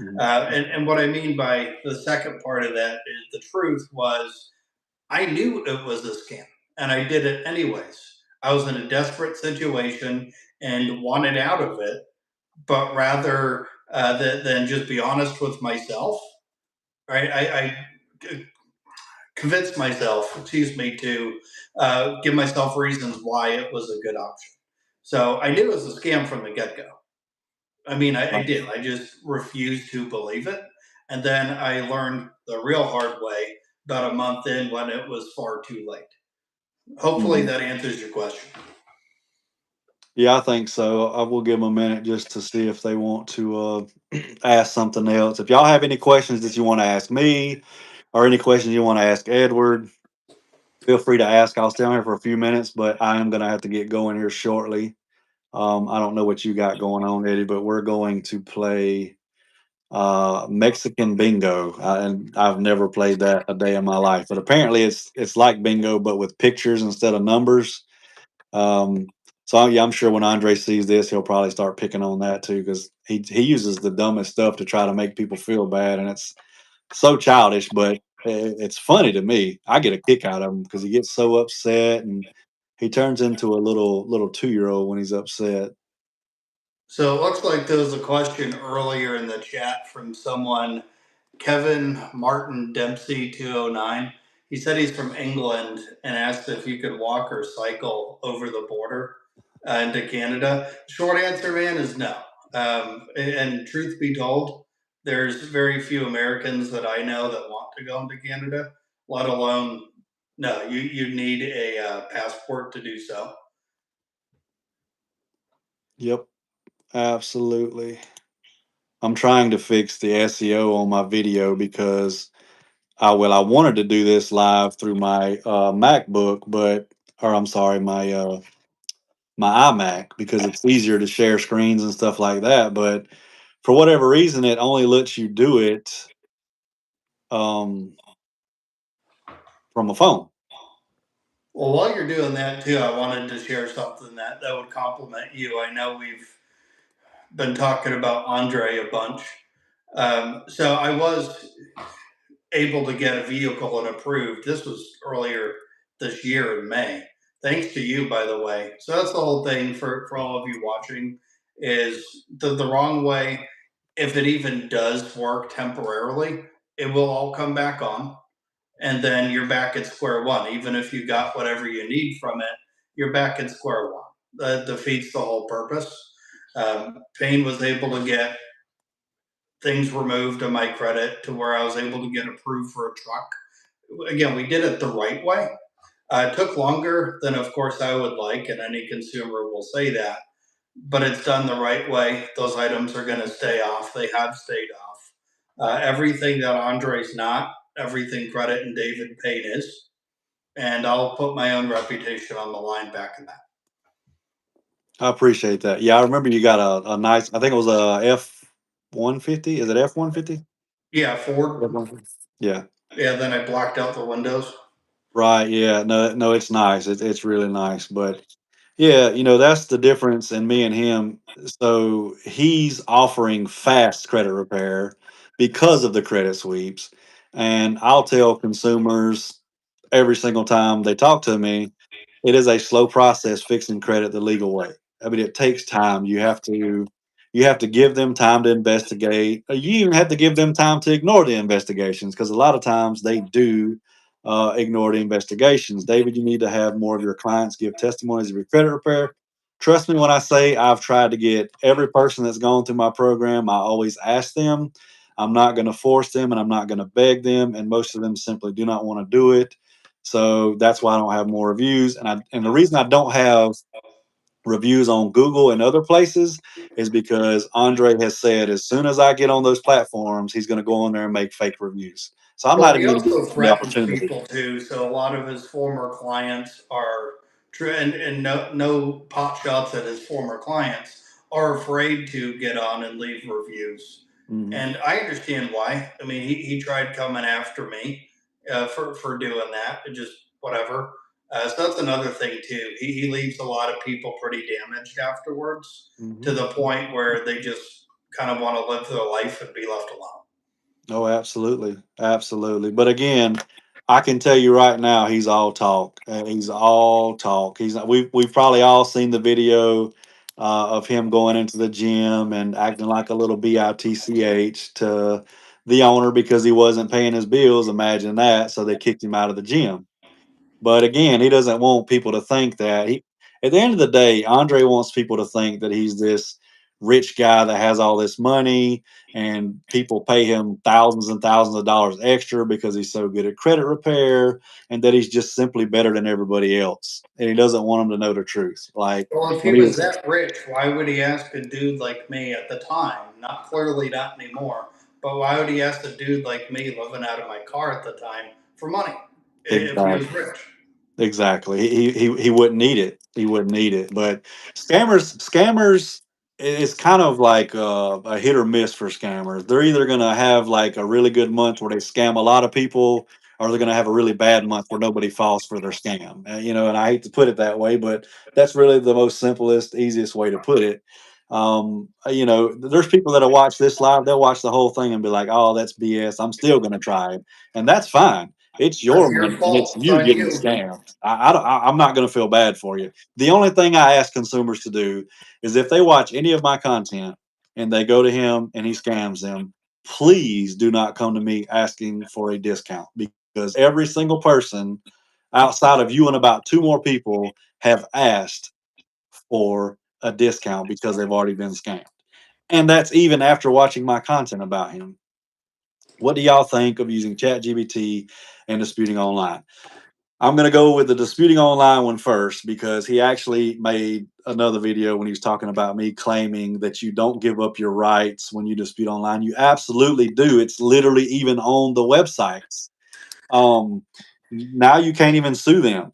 Mhm. And what I mean by the second part of that is the truth was I knew it was a scam and I did it anyways. I was in a desperate situation and wanted out of it, but rather than just be honest with myself, right? I convinced myself, excuse me, to give myself reasons why it was a good option. So I knew it was a scam from the get go. I mean, I did. I just refused to believe it. And then I learned the real hard way about a month in when it was far too late. Hopefully Mhm. that answers your question. Yeah, I think so. I will give them a minute just to see if they want to ask something else. If y'all have any questions that you want to ask me, or any questions you want to ask Edward, feel free to ask. I'll stay on here for a few minutes, but I am going to have to get going here shortly. I don't know what you got going on, Eddie, but we're going to play Mexican bingo, and I've never played that a day in my life. But apparently, it's like bingo, but with pictures instead of numbers. Um, so yeah, I'm sure when Andre sees this, he'll probably start picking on that too, because he uses the dumbest stuff to try to make people feel bad, and it's so childish, but it's funny to me. I get a kick out of him because he gets so upset, and he turns into a little 2-year-old when he's upset. So it looks like there was a question earlier in the chat from someone, Kevin Martin Dempsey 209. He said he's from England and asked if you could walk or cycle over the border into Canada. Short answer, man, is no. And truth be told, there's very few Americans that I know that want to go into Canada, let alone, no, you need a passport to do so. Yep, absolutely. I'm trying to fix the SEO on my video because I wanted to do this live through my MacBook, but or I'm sorry, my iMac, because it's easier to share screens and stuff like that. But for whatever reason, it only lets you do it um, from a phone. Well, while you're doing that too, I wanted to share something that would compliment you. I know we've been talking about Andre a bunch. So I was able to get a vehicle and approved. This was earlier this year in May. Thanks to you, by the way. So that's the whole thing for all of you watching is the wrong way. If it even does work temporarily, it will all come back on. And then you're back at square one. Even if you got whatever you need from it, you're back at square one. That defeats the whole purpose. Payne was able to get things removed on my credit to where I was able to get approved for a truck. Again, we did it the right way. It took longer than, of course, I would like, and any consumer will say that, but it's done the right way. Those items are going to stay off. They have stayed off. Everything that Andre's not, everything credit and David Payne is. And I'll put my own reputation on the line back in that. I appreciate that. Yeah, I remember you got a nice. I think it was a F-150. Is it F-150? Yeah, Ford. Yeah. Yeah, then I blocked out the windows. Right. Yeah. No. No. It's nice. It's really nice. But yeah, that's the difference in me and him. So he's offering fast credit repair because of the credit sweeps, and I'll tell consumers every single time they talk to me, it is a slow process fixing credit the legal way. I mean, it takes time. You have to give them time to investigate. You even have to give them time to ignore the investigations because a lot of times they do ignore the investigations. David, you need to have more of your clients give testimonies of your credit repair. Trust me when I say I've tried to get every person that's gone through my program, I always ask them. I'm not going to force them and I'm not going to beg them. And most of them simply do not want to do it. So that's why I don't have more reviews. And the reason I don't have reviews on Google and other places is because Andre has said as soon as I get on those platforms, he's going to go on there and make fake reviews. So I'm Well, not he even going to give also him the threatens opportunity. people too. So a lot of his former clients are true, and no pot shots at his former clients are afraid to get on and leave reviews. Mhm. And I understand why. I mean, he tried coming after me for doing that. It just whatever. So that's another thing too. He leaves a lot of people pretty damaged afterwards to Mhm. the point where they just kind of want to live their life and be left alone. Oh, absolutely, absolutely. But again, I can tell you right now, he's all talk. He's all talk. He's not. We've probably all seen the video of him going into the gym and acting like a little bitch to the owner because he wasn't paying his bills. Imagine that. So they kicked him out of the gym. But again, he doesn't want people to think that at the end of the day, Andre wants people to think that he's this rich guy that has all this money and people pay him thousands and thousands of dollars extra because he's so good at credit repair and that he's just simply better than everybody else. And he doesn't want them to know the truth. Like Well, if he when he was was that rich, why would he ask a dude like me at the time? Not clearly not anymore, but why would he ask a dude like me living out of my car at the time for money if he was exactly. rich? Exactly. He wouldn't need it. He wouldn't need it. But scammers it's kind of like a hit or miss for scammers. They're either going to have like a really good month where they scam a lot of people, or they're going to have a really bad month where nobody falls for their scam. And I hate to put it that way, but that's really the most simplest, easiest way to put it. There's people that'll watch this live, they'll watch the whole thing and be like, "Oh, that's BS. I'm still going to try it," and that's fine. It's your That's your money and it's fault. It's you on getting you. scammed. I'm not going to feel bad for you. The only thing I ask consumers to do is if they watch any of my content and they go to him and he scams them, please do not come to me asking for a discount, because every single person outside of you and about two more people have asked for a discount because they've already been scammed. And that's even after watching my content about him. What do y'all think of using ChatGPT and disputing online? I'm going to go with the disputing online one first, because he actually made another video when he was talking about me claiming that you don't give up your rights when you dispute online. You absolutely do. It's literally even on the websites. Um, Now you can't even sue them.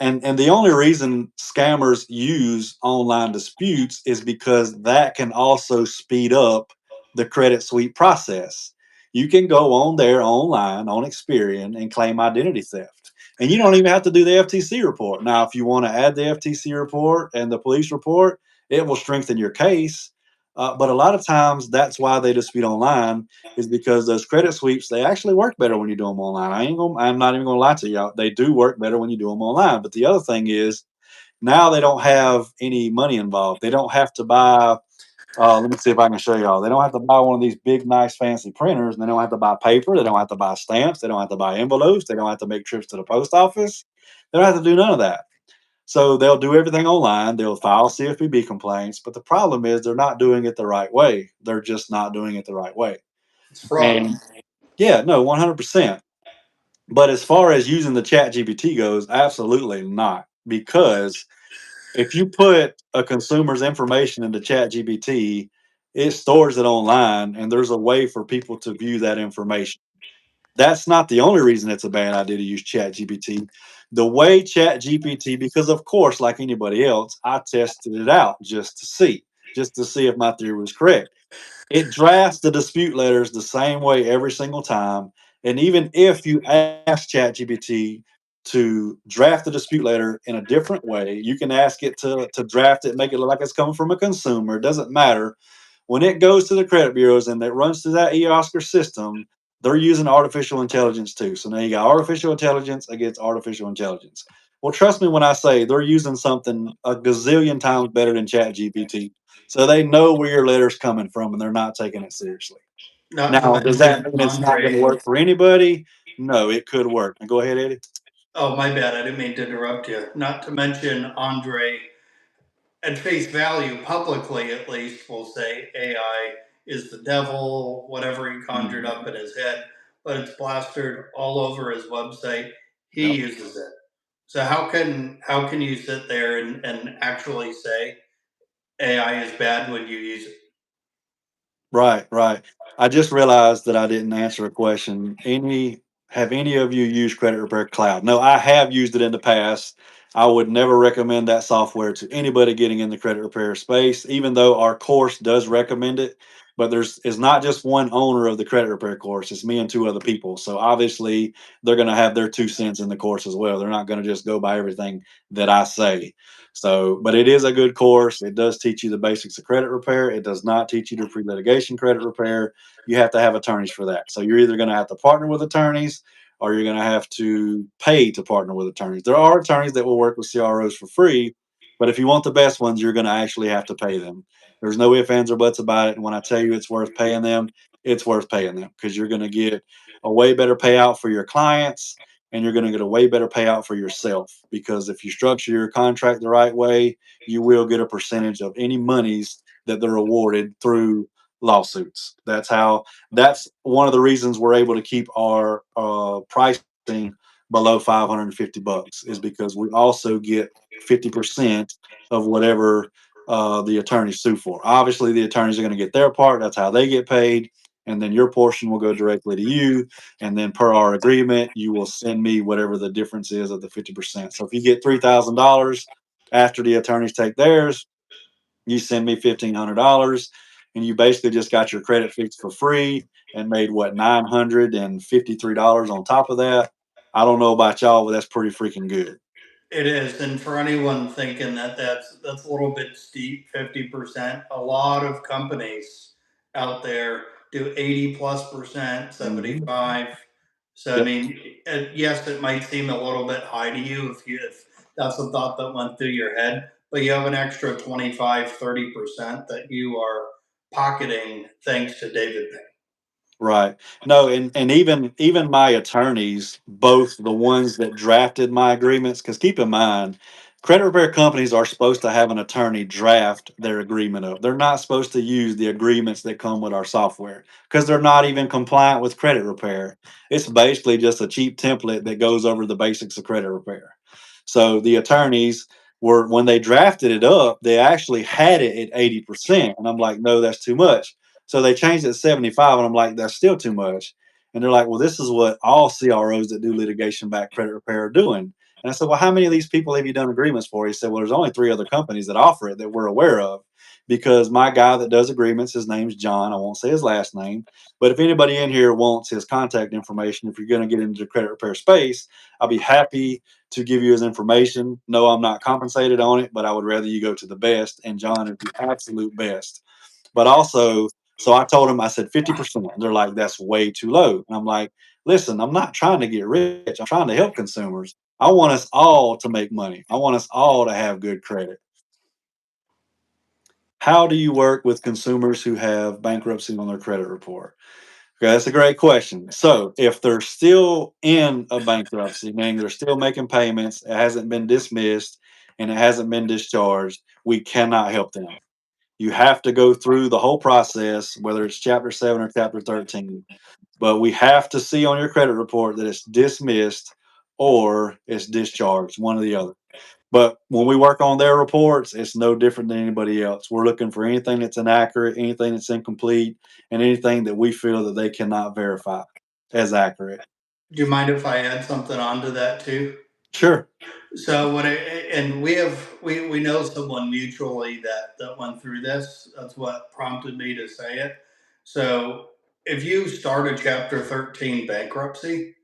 And the only reason scammers use online disputes is because that can also speed up the credit suite process. You can go on there online on Experian and claim identity theft. And you don't even have to do the FTC report. Now, if you want to add the FTC report and the police report, it will strengthen your case. But a lot of times that's why they dispute online, is because those credit sweeps, they actually work better when you do them online. I'm not even gonna lie to y'all. They do work better when you do them online. But the other thing is, now they don't have any money involved. They don't have to buy. Let me see if I can show y'all. They don't have to buy one of these big, nice, fancy printers. And they don't have to buy paper. They don't have to buy stamps. They don't have to buy envelopes. They don't have to make trips to the post office. They don't have to do none of that. So they'll do everything online. They'll file CFPB complaints. But the problem is they're not doing it the right way. They're just not doing it the right way. It's fraud. And yeah, no, 100%. But as far as using the chat GPT goes, absolutely not. Because if you put a consumer's information into chat GPT, it stores it online and there's a way for people to view that information. That's not the only reason it's a bad idea to use chat GPT. The way chat GPT, because of course, like anybody else, I tested it out just to see if my theory was correct. It drafts the dispute letters the same way every single time. And even if you ask ChatGPT to draft the dispute letter in a different way, you can ask it to draft it, make it look like it's coming from a consumer. It doesn't matter. When it goes to the credit bureaus and it runs through that eOscar system, they're using artificial intelligence too. So now you got artificial intelligence against artificial intelligence. Well, trust me when I say they're using something a gazillion times better than ChatGPT. So they know where your letter's coming from and they're not taking it seriously. Not to Now, does that mention mean it's not going to Andre. work for anybody? No, it could work. Now, go ahead, Eddie. Oh, my bad. I didn't mean to interrupt you. Not to mention Andre, at face value, publicly at least, will say AI is the devil, whatever he conjured Mhm. up in his head, but it's plastered all over his website. He Yep. uses it. So how can you sit there and actually say AI is bad when you use it? Right, right. I just realized that I didn't answer a question. Have any of you used Credit Repair Cloud? No, I have used it in the past. I would never recommend that software to anybody getting in the credit repair space, even though our course does recommend it. But there's is not just one owner of the credit repair course, it's me and two other people. So obviously they're gonna have their 2 cents in the course as well. They're not gonna just go by everything that I say. So, but it is a good course. It does teach you the basics of credit repair. It does not teach you to pre-litigation credit repair. You have to have attorneys for that. So you're either going to have to partner with attorneys or you're going to have to pay to partner with attorneys. There are attorneys that will work with CROs for free, but if you want the best ones, you're going to actually have to pay them. There's no ifs, ands, or buts about it. And when I tell you it's worth paying them, it's worth paying them, because you're going to get a way better payout for your clients and you're going to get a way better payout for yourself, because if you structure your contract the right way, you will get a percentage of any monies that they're awarded through lawsuits. That's one of the reasons we're able to keep our pricing below $550, is because we also get 50% of whatever the attorneys sue for. Obviously the attorneys are going to get their part. That's how they get paid. And then your portion will go directly to you, and then per our agreement, you will send me whatever the difference is of the 50%. So if you get $3,000 after the attorneys take theirs, You send me $1,500, and you basically just got your credit fixed for free and made what, $953 on top of that. I don't know about y'all, but that's pretty freaking good. It is, and for anyone thinking that that's a little bit steep, 50%. A lot of companies out there do 80+%, Mhm. 75. So I Yep. mean, yes, it might seem a little bit high to you if that's the thought that went through your head, but you have an extra 25, 30% that you are pocketing thanks to David Pay. Right. No, and even my attorneys, both the ones that drafted my agreements, because keep in mind, credit repair companies are supposed to have an attorney draft their agreement up. They're not supposed to use the agreements that come with our software because they're not even compliant with credit repair. It's basically just a cheap template that goes over the basics of credit repair. So the attorneys were, when they drafted it up, they actually had it at 80%. And I'm like, no, that's too much. So they changed it to 75, and I'm like, that's still too much. And they're like, well, this is what all CROs that do litigation back credit repair are doing. And I said, well, how many of these people have you done agreements for? He said, well, there's only 3 other companies that offer it that we're aware of. Because my guy that does agreements, his name's John. I won't say his last name. But if anybody in here wants his contact information, if you're going to get into the credit repair space, I'll be happy to give you his information. No, I'm not compensated on it, but I would rather you go to the best. And John is the absolute best. But also, so I told them, I said 50%. They're like, that's way too low. And I'm like, listen, I'm not trying to get rich. I'm trying to help consumers. I want us all to make money. I want us all to have good credit. How do you work with consumers who have bankruptcy on their credit report? Okay, that's a great question. So, if they're still in a bankruptcy, meaning they're still making payments, it hasn't been dismissed, and it hasn't been discharged, we cannot help them. You have to go through the whole process, whether it's chapter 7 or chapter 13. But we have to see on your credit report that it's dismissed or it's discharged, one or the other. But when we work on their reports, it's no different than anybody else. We're looking for anything that's inaccurate, anything that's incomplete, and anything that we feel that they cannot verify as accurate. Do you mind if I add something onto that too? Sure. So when it, and we know someone mutually that went through this. That's what prompted me to say it. So if you start a Chapter 13 bankruptcy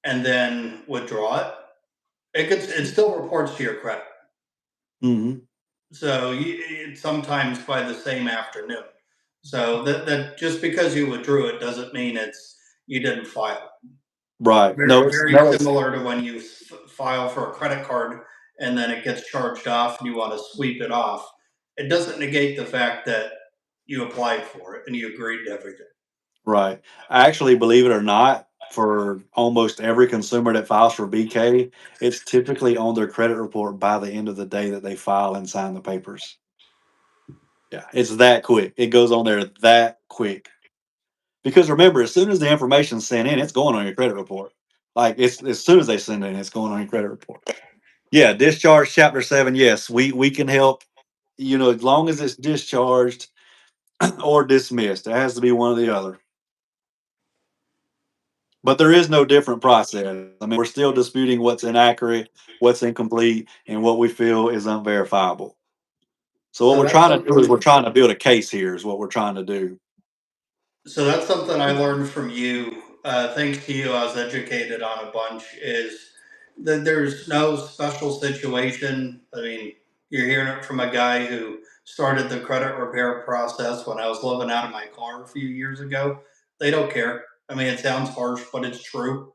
and then withdraw it, it still reports to your credit. Hmm. So sometimes by the same afternoon. So that just because you withdrew it doesn't mean you didn't file. Right. No, Very, it's very no, it's similar to when you file for a credit card and then it gets charged off and you want to sweep it off. It doesn't negate the fact that you applied for it and you agreed to everything. right. Actually, believe it or not, for almost every consumer that files for BK, it's typically on their credit report by the end of the day that they file and sign the papers. Yeah, it's that quick. It goes on there that quick. Because remember, as soon as the information's sent in, it's going on your credit report. Like it's as soon as they send it in, it's going on your credit report. Yeah, discharge chapter 7. Yes, we can help. As long as it's discharged or dismissed, it has to be one or the other. But there is no different process. I mean, we're still disputing what's inaccurate, what's incomplete, and what we feel is unverifiable. So what So we're that's trying to do is we're something trying to build a case here. Is what we're trying to do. So that's something I learned from you. Thanks to you, I was educated on a bunch. Is that there's no special situation. I mean, you're hearing it from a guy who started the credit repair process when I was living out of my car a few years ago. They don't care. I mean, it sounds harsh, but it's true.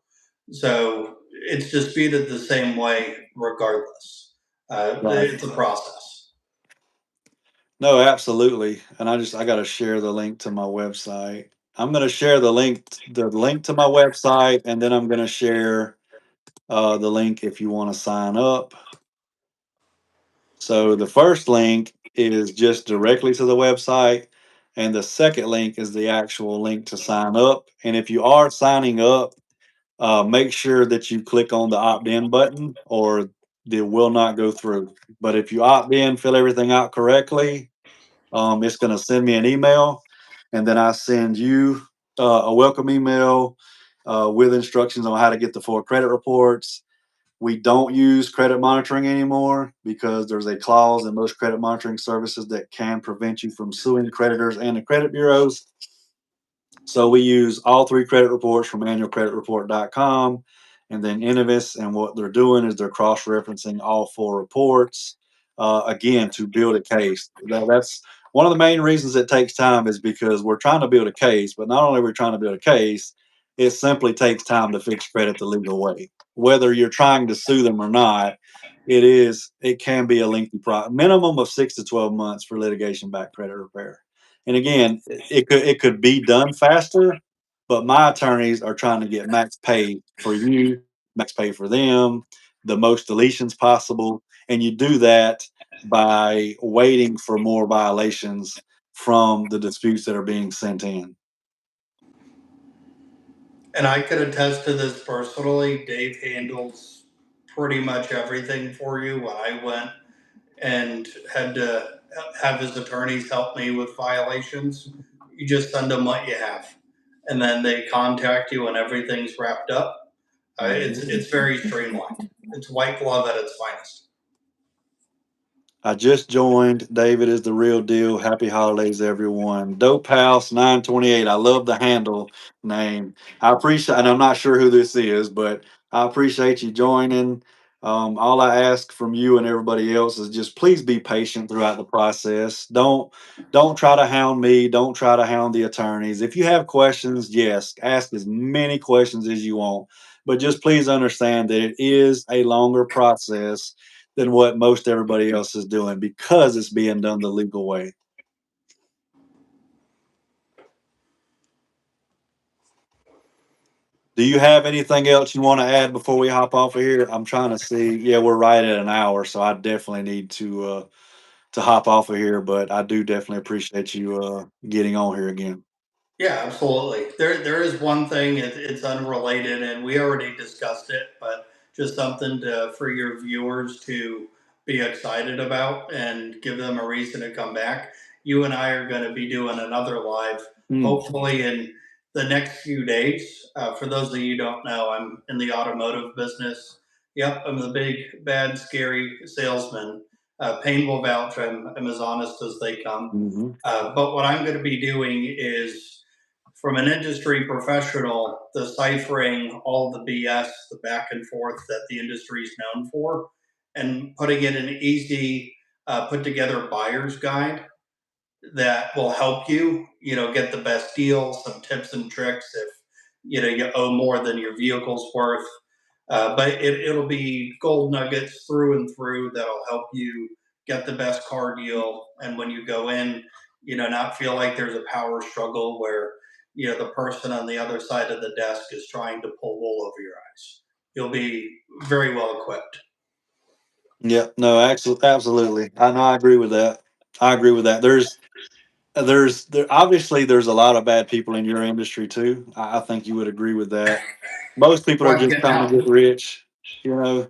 So it's disputed the same way, regardless. Right. It's a process. No, absolutely. And I got to share the link to my website. I'm going to share the link to my website, and then I'm going to share the link if you want to sign up. So the first link is just directly to the website, and the second link is the actual link to sign up. And if you are signing up, make sure that you click on the opt-in button, or it will not go through. But if you opt in, fill everything out correctly, it's going to send me an email, and then I send you a welcome email with instructions on how to get the 4 credit reports. We don't use credit monitoring anymore because there's a clause in most credit monitoring services that can prevent you from suing creditors and the credit bureaus. So we use all three credit reports from annualcreditreport.com and then Innovis. And what they're doing is they're cross referencing all four reports again to build a case. That's one of the main reasons it takes time is because we're trying to build a case, but not only are we trying to build a case, it simply takes time to fix credit the legal way. Whether you're trying to sue them or not, it can be a lengthy process, minimum of 6 to 12 months for litigation backed credit repair. And again, it could be done faster, but my attorneys are trying to get max pay for you, max pay for them, the most deletions possible, and you do that by waiting for more violations from the disputes that are being sent in. And I could attest to this personally. Dave handles pretty much everything for you. When I went and had to have his attorneys help me with violations, you just send them what you have, and then they contact you when everything's wrapped up. It's very streamlined. It's white glove at its finest. I just joined. David is the real deal. Happy holidays, everyone. Dope House 928. I love the handle name. I appreciate, and I'm not sure who this is, but I appreciate you joining. All I ask from you and everybody else is just please be patient throughout the process. Don't try to hound me. Don't try to hound the attorneys. If you have questions, yes, ask as many questions as you want. But just please understand that it is a longer process than what most everybody else is doing because it's being done the legal way. Do you have anything else you want to add before we hop off of here? I'm trying to see. Yeah, we're right at an hour, so I definitely need to hop off of here. But I do definitely appreciate you getting on here again. Yeah, absolutely. There is one thing. It's unrelated, and we already discussed it, but just something for your viewers to be excited about and give them a reason to come back. You and I are going to be doing another live, Mm, hopefully in the next few days. For those of you who don't know, I'm in the automotive business. Yep, I'm the big, bad, scary salesman. Pain will vouch. I'm as honest as they come. hmm But what I'm going to be doing is from an industry professional, deciphering all the BS, the back and forth that the industry is known for, and putting it in an easy, put together buyer's guide that will help you, get the best deal, some tips and tricks if you owe more than your vehicle's worth. But it'll be gold nuggets through and through that'll help you get the best car deal. And when you go in, not feel like there's a power struggle where the person on the other side of the desk is trying to pull wool over your eyes. You'll be very well equipped. Yeah, no, absolutely. I know. I agree with that. I agree with that. There obviously there's a lot of bad people in your industry too. I think you would agree with that. Most people are Why I'm just getting trying to out. get rich, you know,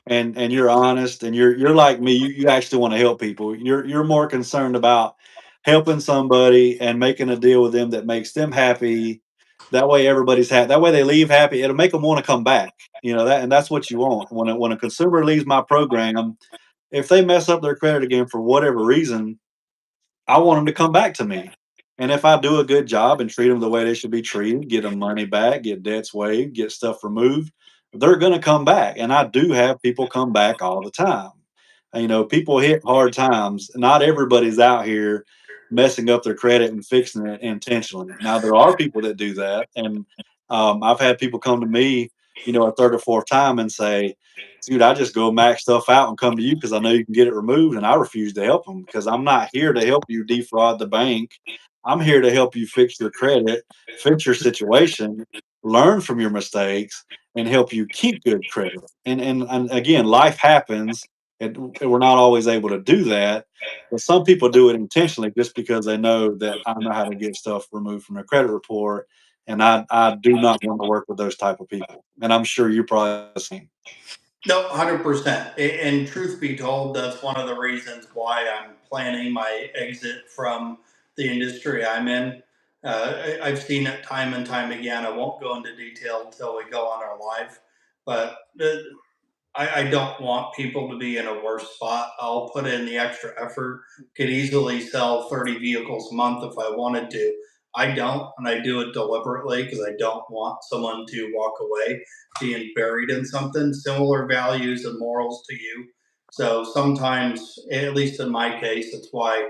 and you're honest and you're like me. You actually want to help people. You're more concerned about helping somebody and making a deal with them that makes them happy. That way everybody's happy. That way they leave happy. It'll make them want to come back. And that's what you want. When a consumer leaves my program, if they mess up their credit again for whatever reason, I want them to come back to me. And if I do a good job and treat them the way they should be treated, get them money back, get debts waived, get stuff removed, they're going to come back. And I do have people come back all the time. People hit hard times. Not everybody's out here messing up their credit and fixing it intentionally. Now, there are people that do that. And I've had people come to me, a third or fourth time and say, dude, I just go max stuff out and come to you because I know you can get it removed. And I refuse to help them because I'm not here to help you defraud the bank. I'm here to help you fix your credit, fix your situation, learn from your mistakes, and help you keep good credit. And again, life happens, and we're not always able to do that. But some people do it intentionally just because they know that I know how to get stuff removed from their credit report. And I do not want to work with those type of people. And I'm sure you're probably the same. No, 100%. And truth be told, that's one of the reasons why I'm planning my exit from the industry I'm in. I've seen it time and time again. I won't go into detail until we go on our live, but I don't want people to be in a worse spot. I'll put in the extra effort, could easily sell 30 vehicles a month if I wanted to. I don't, and I do it deliberately because I don't want someone to walk away being buried in something, similar values and morals to you. So sometimes, at least in my case, it's why,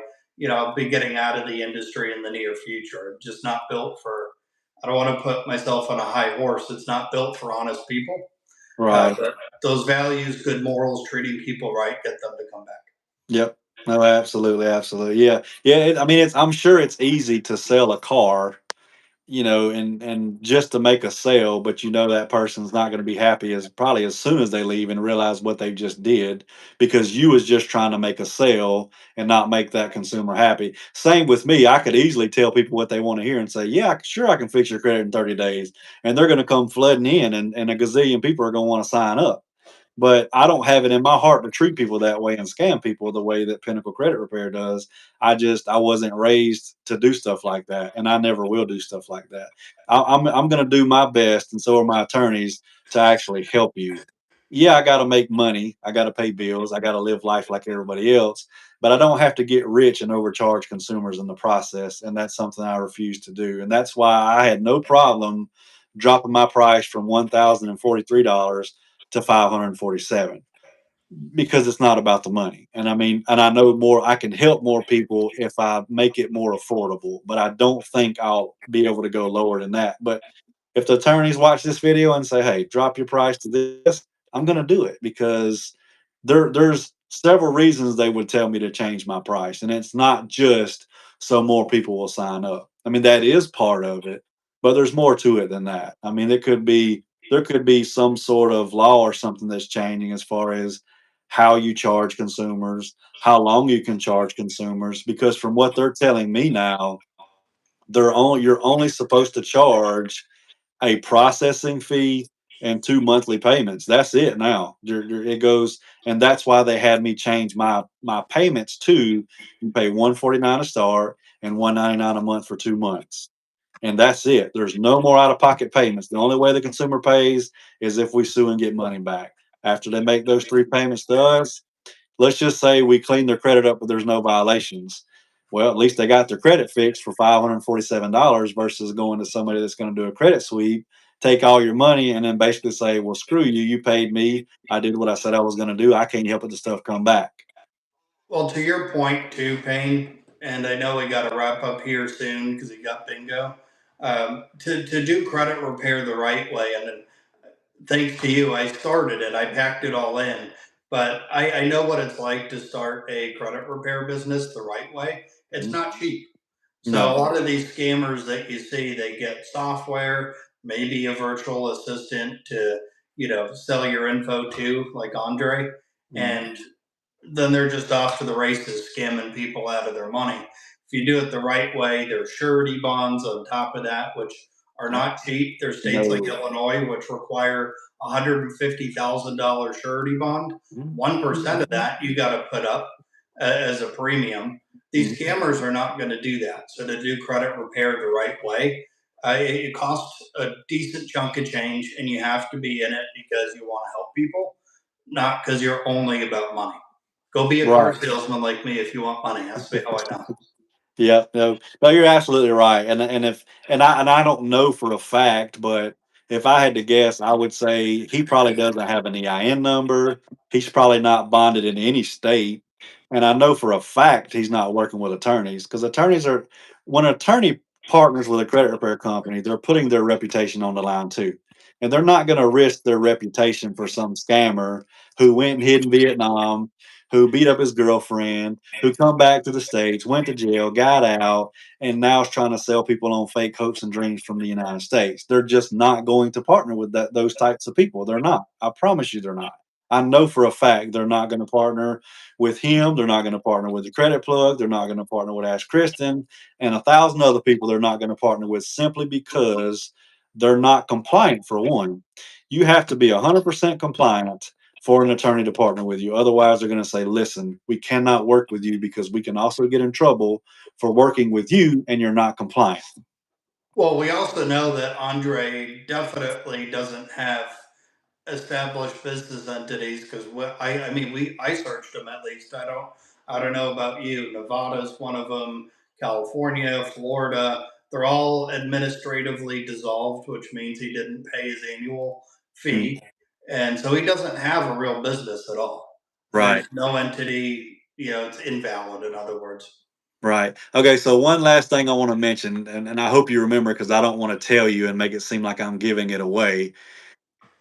I'll be getting out of the industry in the near future. I'm just not built for, I don't want to put myself on a high horse. It's not built for honest people. Right. But those values, good morals, treating people right, get them to come back. Yep. No, absolutely, absolutely. Yeah. Yeah. I mean, I'm sure it's easy to sell a car, and just to make a sale, but that person's not going to be happy as probably as soon as they leave and realize what they just did because you was just trying to make a sale and not make that consumer happy. Same with me. I could easily tell people what they want to hear and say, yeah, sure, I can fix your credit in 30 days. And they're going to come flooding in, and a gazillion people are going to want to sign up. But I don't have it in my heart to treat people that way and scam people the way that Pinnacle Credit Repair does. I wasn't raised to do stuff like that, and I never will do stuff like that. I'm going to do my best, and so are my attorneys, to actually help you. Yeah, I got to make money. I got to pay bills. I got to live life like everybody else, but I don't have to get rich and overcharge consumers in the process. And that's something I refuse to do. And that's why I had no problem dropping my price from $1,043 to 547, because it's not about the money. And I mean, and I know more, I can help more people if I make it more affordable, but I don't think I'll be able to go lower than that. But if the attorneys watch this video and say, hey, drop your price to this, I'm going to do it because there's several reasons they would tell me to change my price. And it's not just so more people will sign up. I mean, that is part of it, but there's more to it than that. I mean, there could be some sort of law or something that's changing as far as how you charge consumers, how long you can charge consumers, because from what they're telling me now, you're only supposed to charge a processing fee and 2 monthly payments. That's it now. It goes, and that's why they had me change my payments to, you pay 149 to start and 199 a month for 2 months. And that's it. There's no more out of pocket payments. The only way the consumer pays is if we sue and get money back. After they make those three payments to us, let's just say we clean their credit up, but there's no violations. Well, at least they got their credit fixed for $547 versus going to somebody that's going to do a credit sweep, take all your money, and then basically say, well, screw you. You paid me. I did what I said I was going to do. I can't help it. The stuff come back. Well, to your point too, Payne, and I know we got to wrap up here soon because we got bingo. To do credit repair the right way, and then thanks to you, I started it. I packed it all in. But I know what it's like to start a credit repair business the right way. It's Mm, not cheap. So a no. lot of these scammers that you see, they get software, maybe a virtual assistant to, sell your info to, like Andre, Mm, and then they're just off to the races, scamming people out of their money. If you do it the right way, there's surety bonds on top of that, which are yep. not cheap. There's states like No. Illinois, which require $150,000 surety bond. Mm, 1% of that you got to put up as a premium. mm, These scammers are not going to do that. So to do credit repair the right way, it costs a decent chunk of change, and you have to be in it because you want to help people, not because you're only about money. Go be a car right. salesman like me if you want money. That's how I know. Yeah, no, you're absolutely right. And I don't know for a fact, but if I had to guess, I would say he probably doesn't have an EIN number. He's probably not bonded in any state. And I know for a fact he's not working with attorneys, because when an attorney partners with a credit repair company, they're putting their reputation on the line too. And they're not going to risk their reputation for some scammer who went and hid in Vietnam, who beat up his girlfriend, who come back to the States, went to jail, got out, and now is trying to sell people on fake hopes and dreams from the United States. They're just not going to partner with those types of people. They're not. I promise you they're not. I know for a fact they're not going to partner with him. They're not going to partner with the credit plug. They're not going to partner with Ash Kristen and 1,000 other people they're not going to partner with, simply because they're not compliant, for one. You have to be 100% compliant for an attorney to partner with you. Otherwise, they're going to say, listen, we cannot work with you because we can also get in trouble for working with you and you're not compliant. Well, we also know that Andre definitely doesn't have established business entities because I mean I searched them at least. I don't know about you. Nevada's one of them. California, Florida, they're all administratively dissolved, which means he didn't pay his annual Mm, fee, and so he doesn't have a real business at all. right. There's no entity. You know, it's invalid. In other words, Right. Okay. So one last thing I want to mention, and I hope you remember because I don't want to tell you and make it seem like I'm giving it away.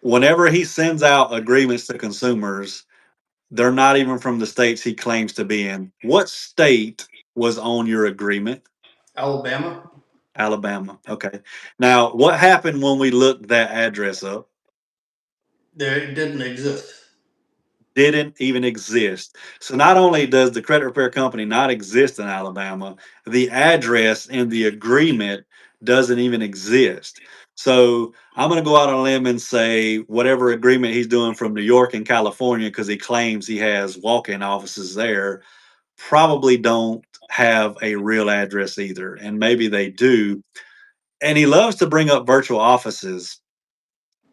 Whenever he sends out agreements to consumers, they're not even from the states he claims to be in. What state was on your agreement? Alabama, Alabama. Okay. Now, what happened when we looked that address up? there it didn't exist. Didn't even exist. So not only does the credit repair company not exist in Alabama, the address in the agreement doesn't even exist. So I'm going to go out on a limb and say whatever agreement he's doing from New York and California, because he claims he has walk-in offices there, probably don't have a real address either. And maybe they do. And he loves to bring up virtual offices.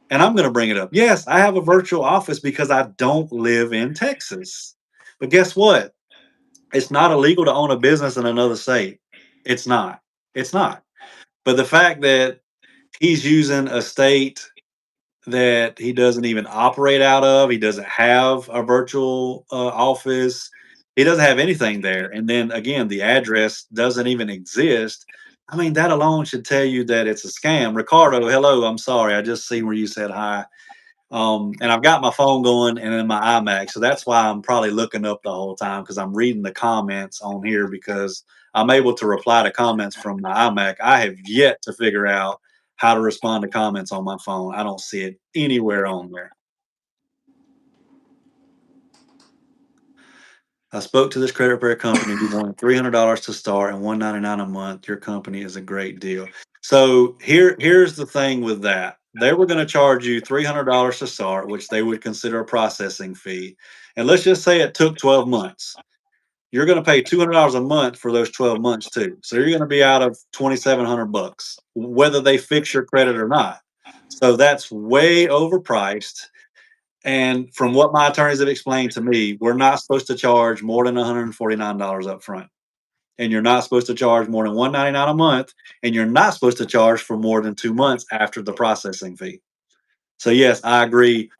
And I'm going to bring it up. Yes, I have a virtual office because I don't live in Texas. But guess what? It's not illegal to own a business in another state. It's not. It's not. But the fact that he's using a state that he doesn't even operate out of, he doesn't have a virtual office, he doesn't have anything there. And then again, the address doesn't even exist. I mean, that alone should tell you that it's a scam. Ricardo, hello. I'm sorry. I just see where you said hi. And I've got my phone going and then my iMac. So that's why I'm probably looking up the whole time because I'm reading the comments on here because I'm able to reply to comments from my iMac. I have yet to figure out how to respond to comments on my phone. I don't see it anywhere on there. I spoke to this credit repair company who wanted $300 to start and $199 a month. Your company is a great deal. So here's the thing with that. They were going to charge you $300 to start, which they would consider a processing fee. And let's just say it took 12 months. You're going to pay $200 a month for those 12 months too. So you're going to be out of 2,700 bucks, whether they fix your credit or not. So that's way overpriced. And from what my attorneys have explained to me, we're not supposed to charge more than $149 up front. And you're not supposed to charge more than $199 a month. And you're not supposed to charge for more than 2 months after the processing fee. So, yes, I agree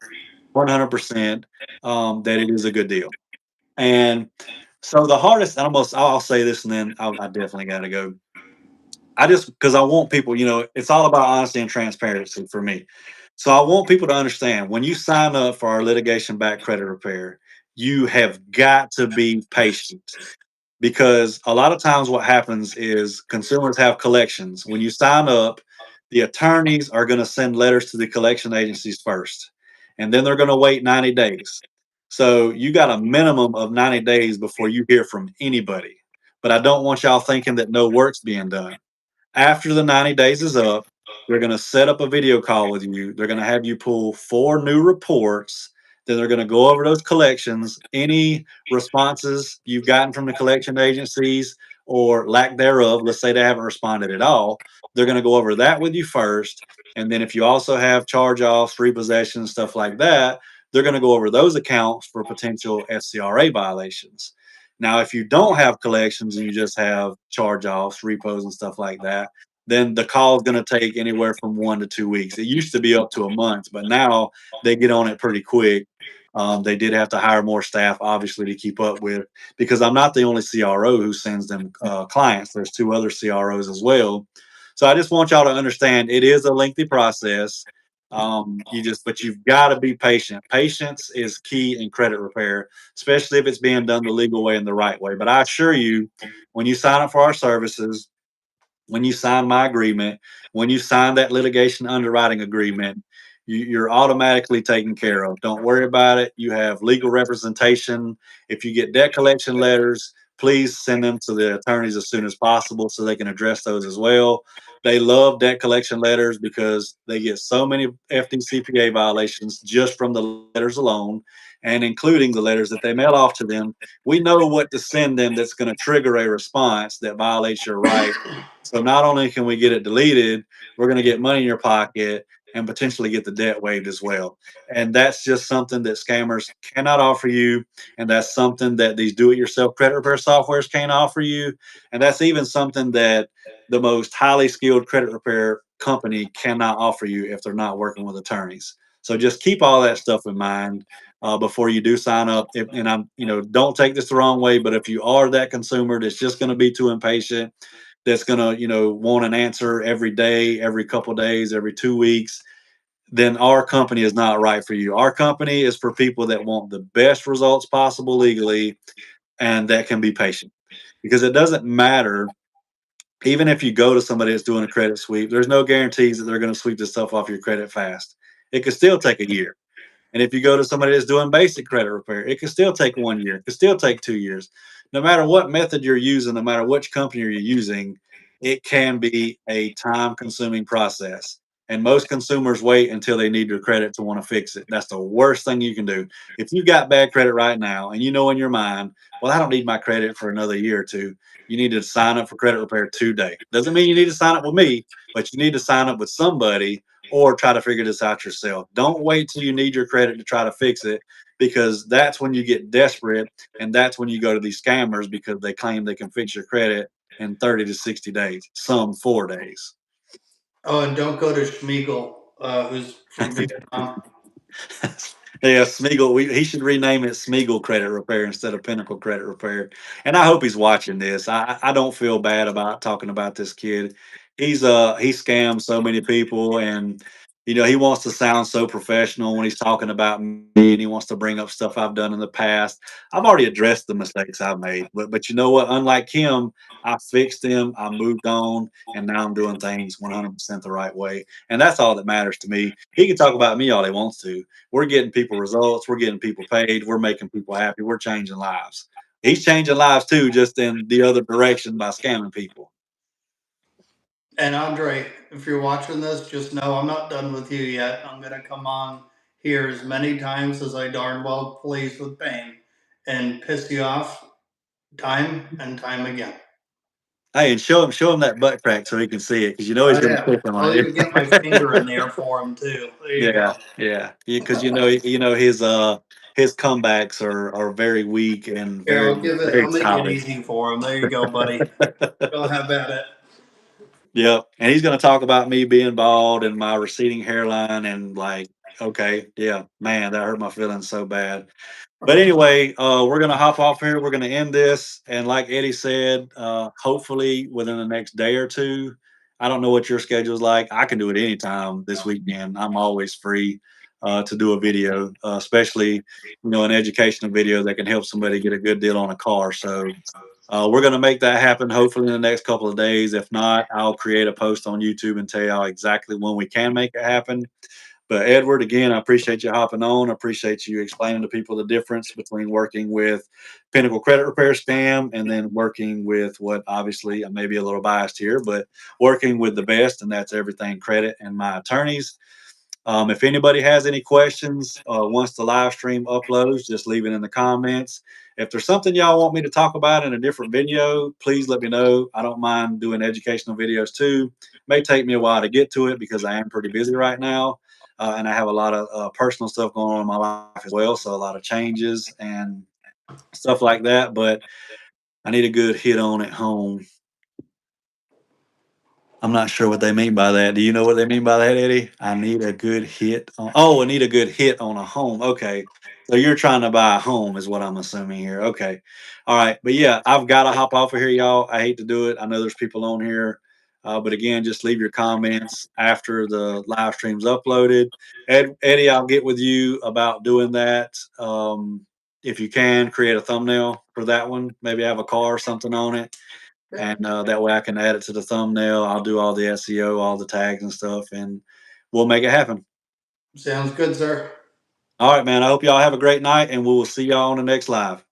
100% that it is a good deal. And so the hardest, I'll say this and then I definitely got to go. I just because I want people, it's all about honesty and transparency for me. So I want people to understand when you sign up for our litigation back credit repair, you have got to be patient because a lot of times what happens is consumers have collections. When you sign up, the attorneys are going to send letters to the collection agencies first, and then they're going to wait 90 days. So you got a minimum of 90 days before you hear from anybody. But I don't want y'all thinking that no work's being done. After the 90 days is up, they're going to set up a video call with you. They're going to have you pull 4 new reports. Then they're going to go over those collections, any responses you've gotten from the collection agencies or lack thereof. Let's say they haven't responded at all. They're going to go over that with you first. And then if you also have charge offs, repossessions, stuff like that, they're going to go over those accounts for potential SCRA violations. Now, if you don't have collections and you just have charge offs, repos, and stuff like that, then the call is going to take anywhere from 1 to 2 weeks. It used to be up to a month, but now they get on it pretty quick. They did have to hire more staff, obviously, to keep up with because I'm not the only CRO who sends them clients. There's 2 other CROs as well. So I just want y'all to understand it is a lengthy process. But you've got to be patient. Patience is key in credit repair, especially if it's being done the legal way and the right way. But I assure you, when you sign up for our services, when you sign my agreement, when you sign that litigation underwriting agreement, you're automatically taken care of. Don't worry about it. You have legal representation. If you get debt collection letters, please send them to the attorneys as soon as possible so they can address those as well. They love debt collection letters because they get so many FDCPA violations just from the letters alone, and including the letters that they mail off to them. We know what to send them that's going to trigger a response that violates your right. So not only can we get it deleted, we're going to get money in your pocket, and potentially get the debt waived as well. And that's just something that scammers cannot offer you. And that's something that these do it yourself credit repair softwares can't offer you. And that's even something that the most highly skilled credit repair company cannot offer you if they're not working with attorneys. So just keep all that stuff in mind before you do sign up. And I'm, don't take this the wrong way, but if you are that consumer that's just going to be too impatient, that's going to, want an answer every day, every couple days, every 2 weeks, then our company is not right for you. Our company is for people that want the best results possible legally and that can be patient because it doesn't matter. Even if you go to somebody that's doing a credit sweep, there's no guarantees that they're going to sweep this stuff off your credit fast. It could still take a year. And if you go to somebody that's doing basic credit repair, it could still take 1 year. It could still take 2 years. No matter what method you're using, no matter which company you're using, it can be a time consuming process. And most consumers wait until they need your credit to want to fix it. That's the worst thing you can do. If you've got bad credit right now and you know in your mind, well, I don't need my credit for another year or two, you need to sign up for credit repair today. Doesn't mean you need to sign up with me, but you need to sign up with somebody or try to figure this out yourself. Don't wait till you need your credit to try to fix it because that's when you get desperate and that's when you go to these scammers because they claim they can fix your credit in 30 to 60 days, some 4 days. Oh, and don't go to Schmiegel, who's from Vietnam. Yeah, Smeagol. He should rename it Smeagol Credit Repair instead of Pinnacle Credit Repair. And I hope he's watching this. I don't feel bad about talking about this kid. He scams so many people, and he wants to sound so professional when he's talking about me, and he wants to bring up stuff I've done in the past. I've already addressed the mistakes I've made, but you know what? Unlike him, I fixed them. I moved on, and now I'm doing things 100% the right way, and that's all that matters to me. He can talk about me all he wants to. We're getting people results, we're getting people paid, we're making people happy, we're changing lives. He's changing lives too, just in the other direction by scamming people. And Andre, if you're watching this, just know I'm not done with you yet. I'm going to come on here as many times as I darn well please with pain and piss you off time and time again. Hey, and show him that butt crack so he can see it because he's Oh, going to yeah. click on I'll it. even get my finger in there for him, too. There you Yeah, go. yeah, because his comebacks are very weak and Here, very very I'll make it childish. easy for him. There you go, buddy. Go have at it. Yep, and he's going to talk about me being bald and my receding hairline and like, okay, yeah, man, that hurt my feelings so bad. But anyway, we're gonna hop off here. We're gonna end this, and like Eddie said, hopefully within the next day or two. I don't know what your schedule's like. I can do it anytime this weekend. I'm always free to do a video, especially an educational video that can help somebody get a good deal on a car. So we're gonna make that happen. Hopefully in the next couple of days. If not, I'll create a post on YouTube and tell y'all exactly when we can make it happen. But Edward, again, I appreciate you hopping on. I appreciate you explaining to people the difference between working with Pinnacle Credit Repair scam and then working with what obviously I may be a little biased here, but working with the best, and that's Everything Credit and my attorneys. If anybody has any questions once the live stream uploads, just leave it in the comments. If there's something y'all want me to talk about in a different video, please let me know. I don't mind doing educational videos too. May take me a while to get to it because I am pretty busy right now. And I have a lot of personal stuff going on in my life as well. So a lot of changes and stuff like that. But I need a good hit on at home. I'm not sure what they mean by that. Do you know what they mean by that, Eddie? I need a good hit on. Oh, I need a good hit on a home. Okay. So you're trying to buy a home, is what I'm assuming here. Okay. All right. But yeah, I've got to hop off of here, y'all. I hate to do it. I know there's people on here. But again, just leave your comments after the live stream's uploaded. Eddie, I'll get with you about doing that. If you can, create a thumbnail for that one. Maybe have a car or something on it and that way I can add it to the thumbnail. I'll do all the SEO, all the tags and stuff, and we'll make it happen. Sounds good, sir. All right, man. I hope y'all have a great night, and we will see y'all on the next live.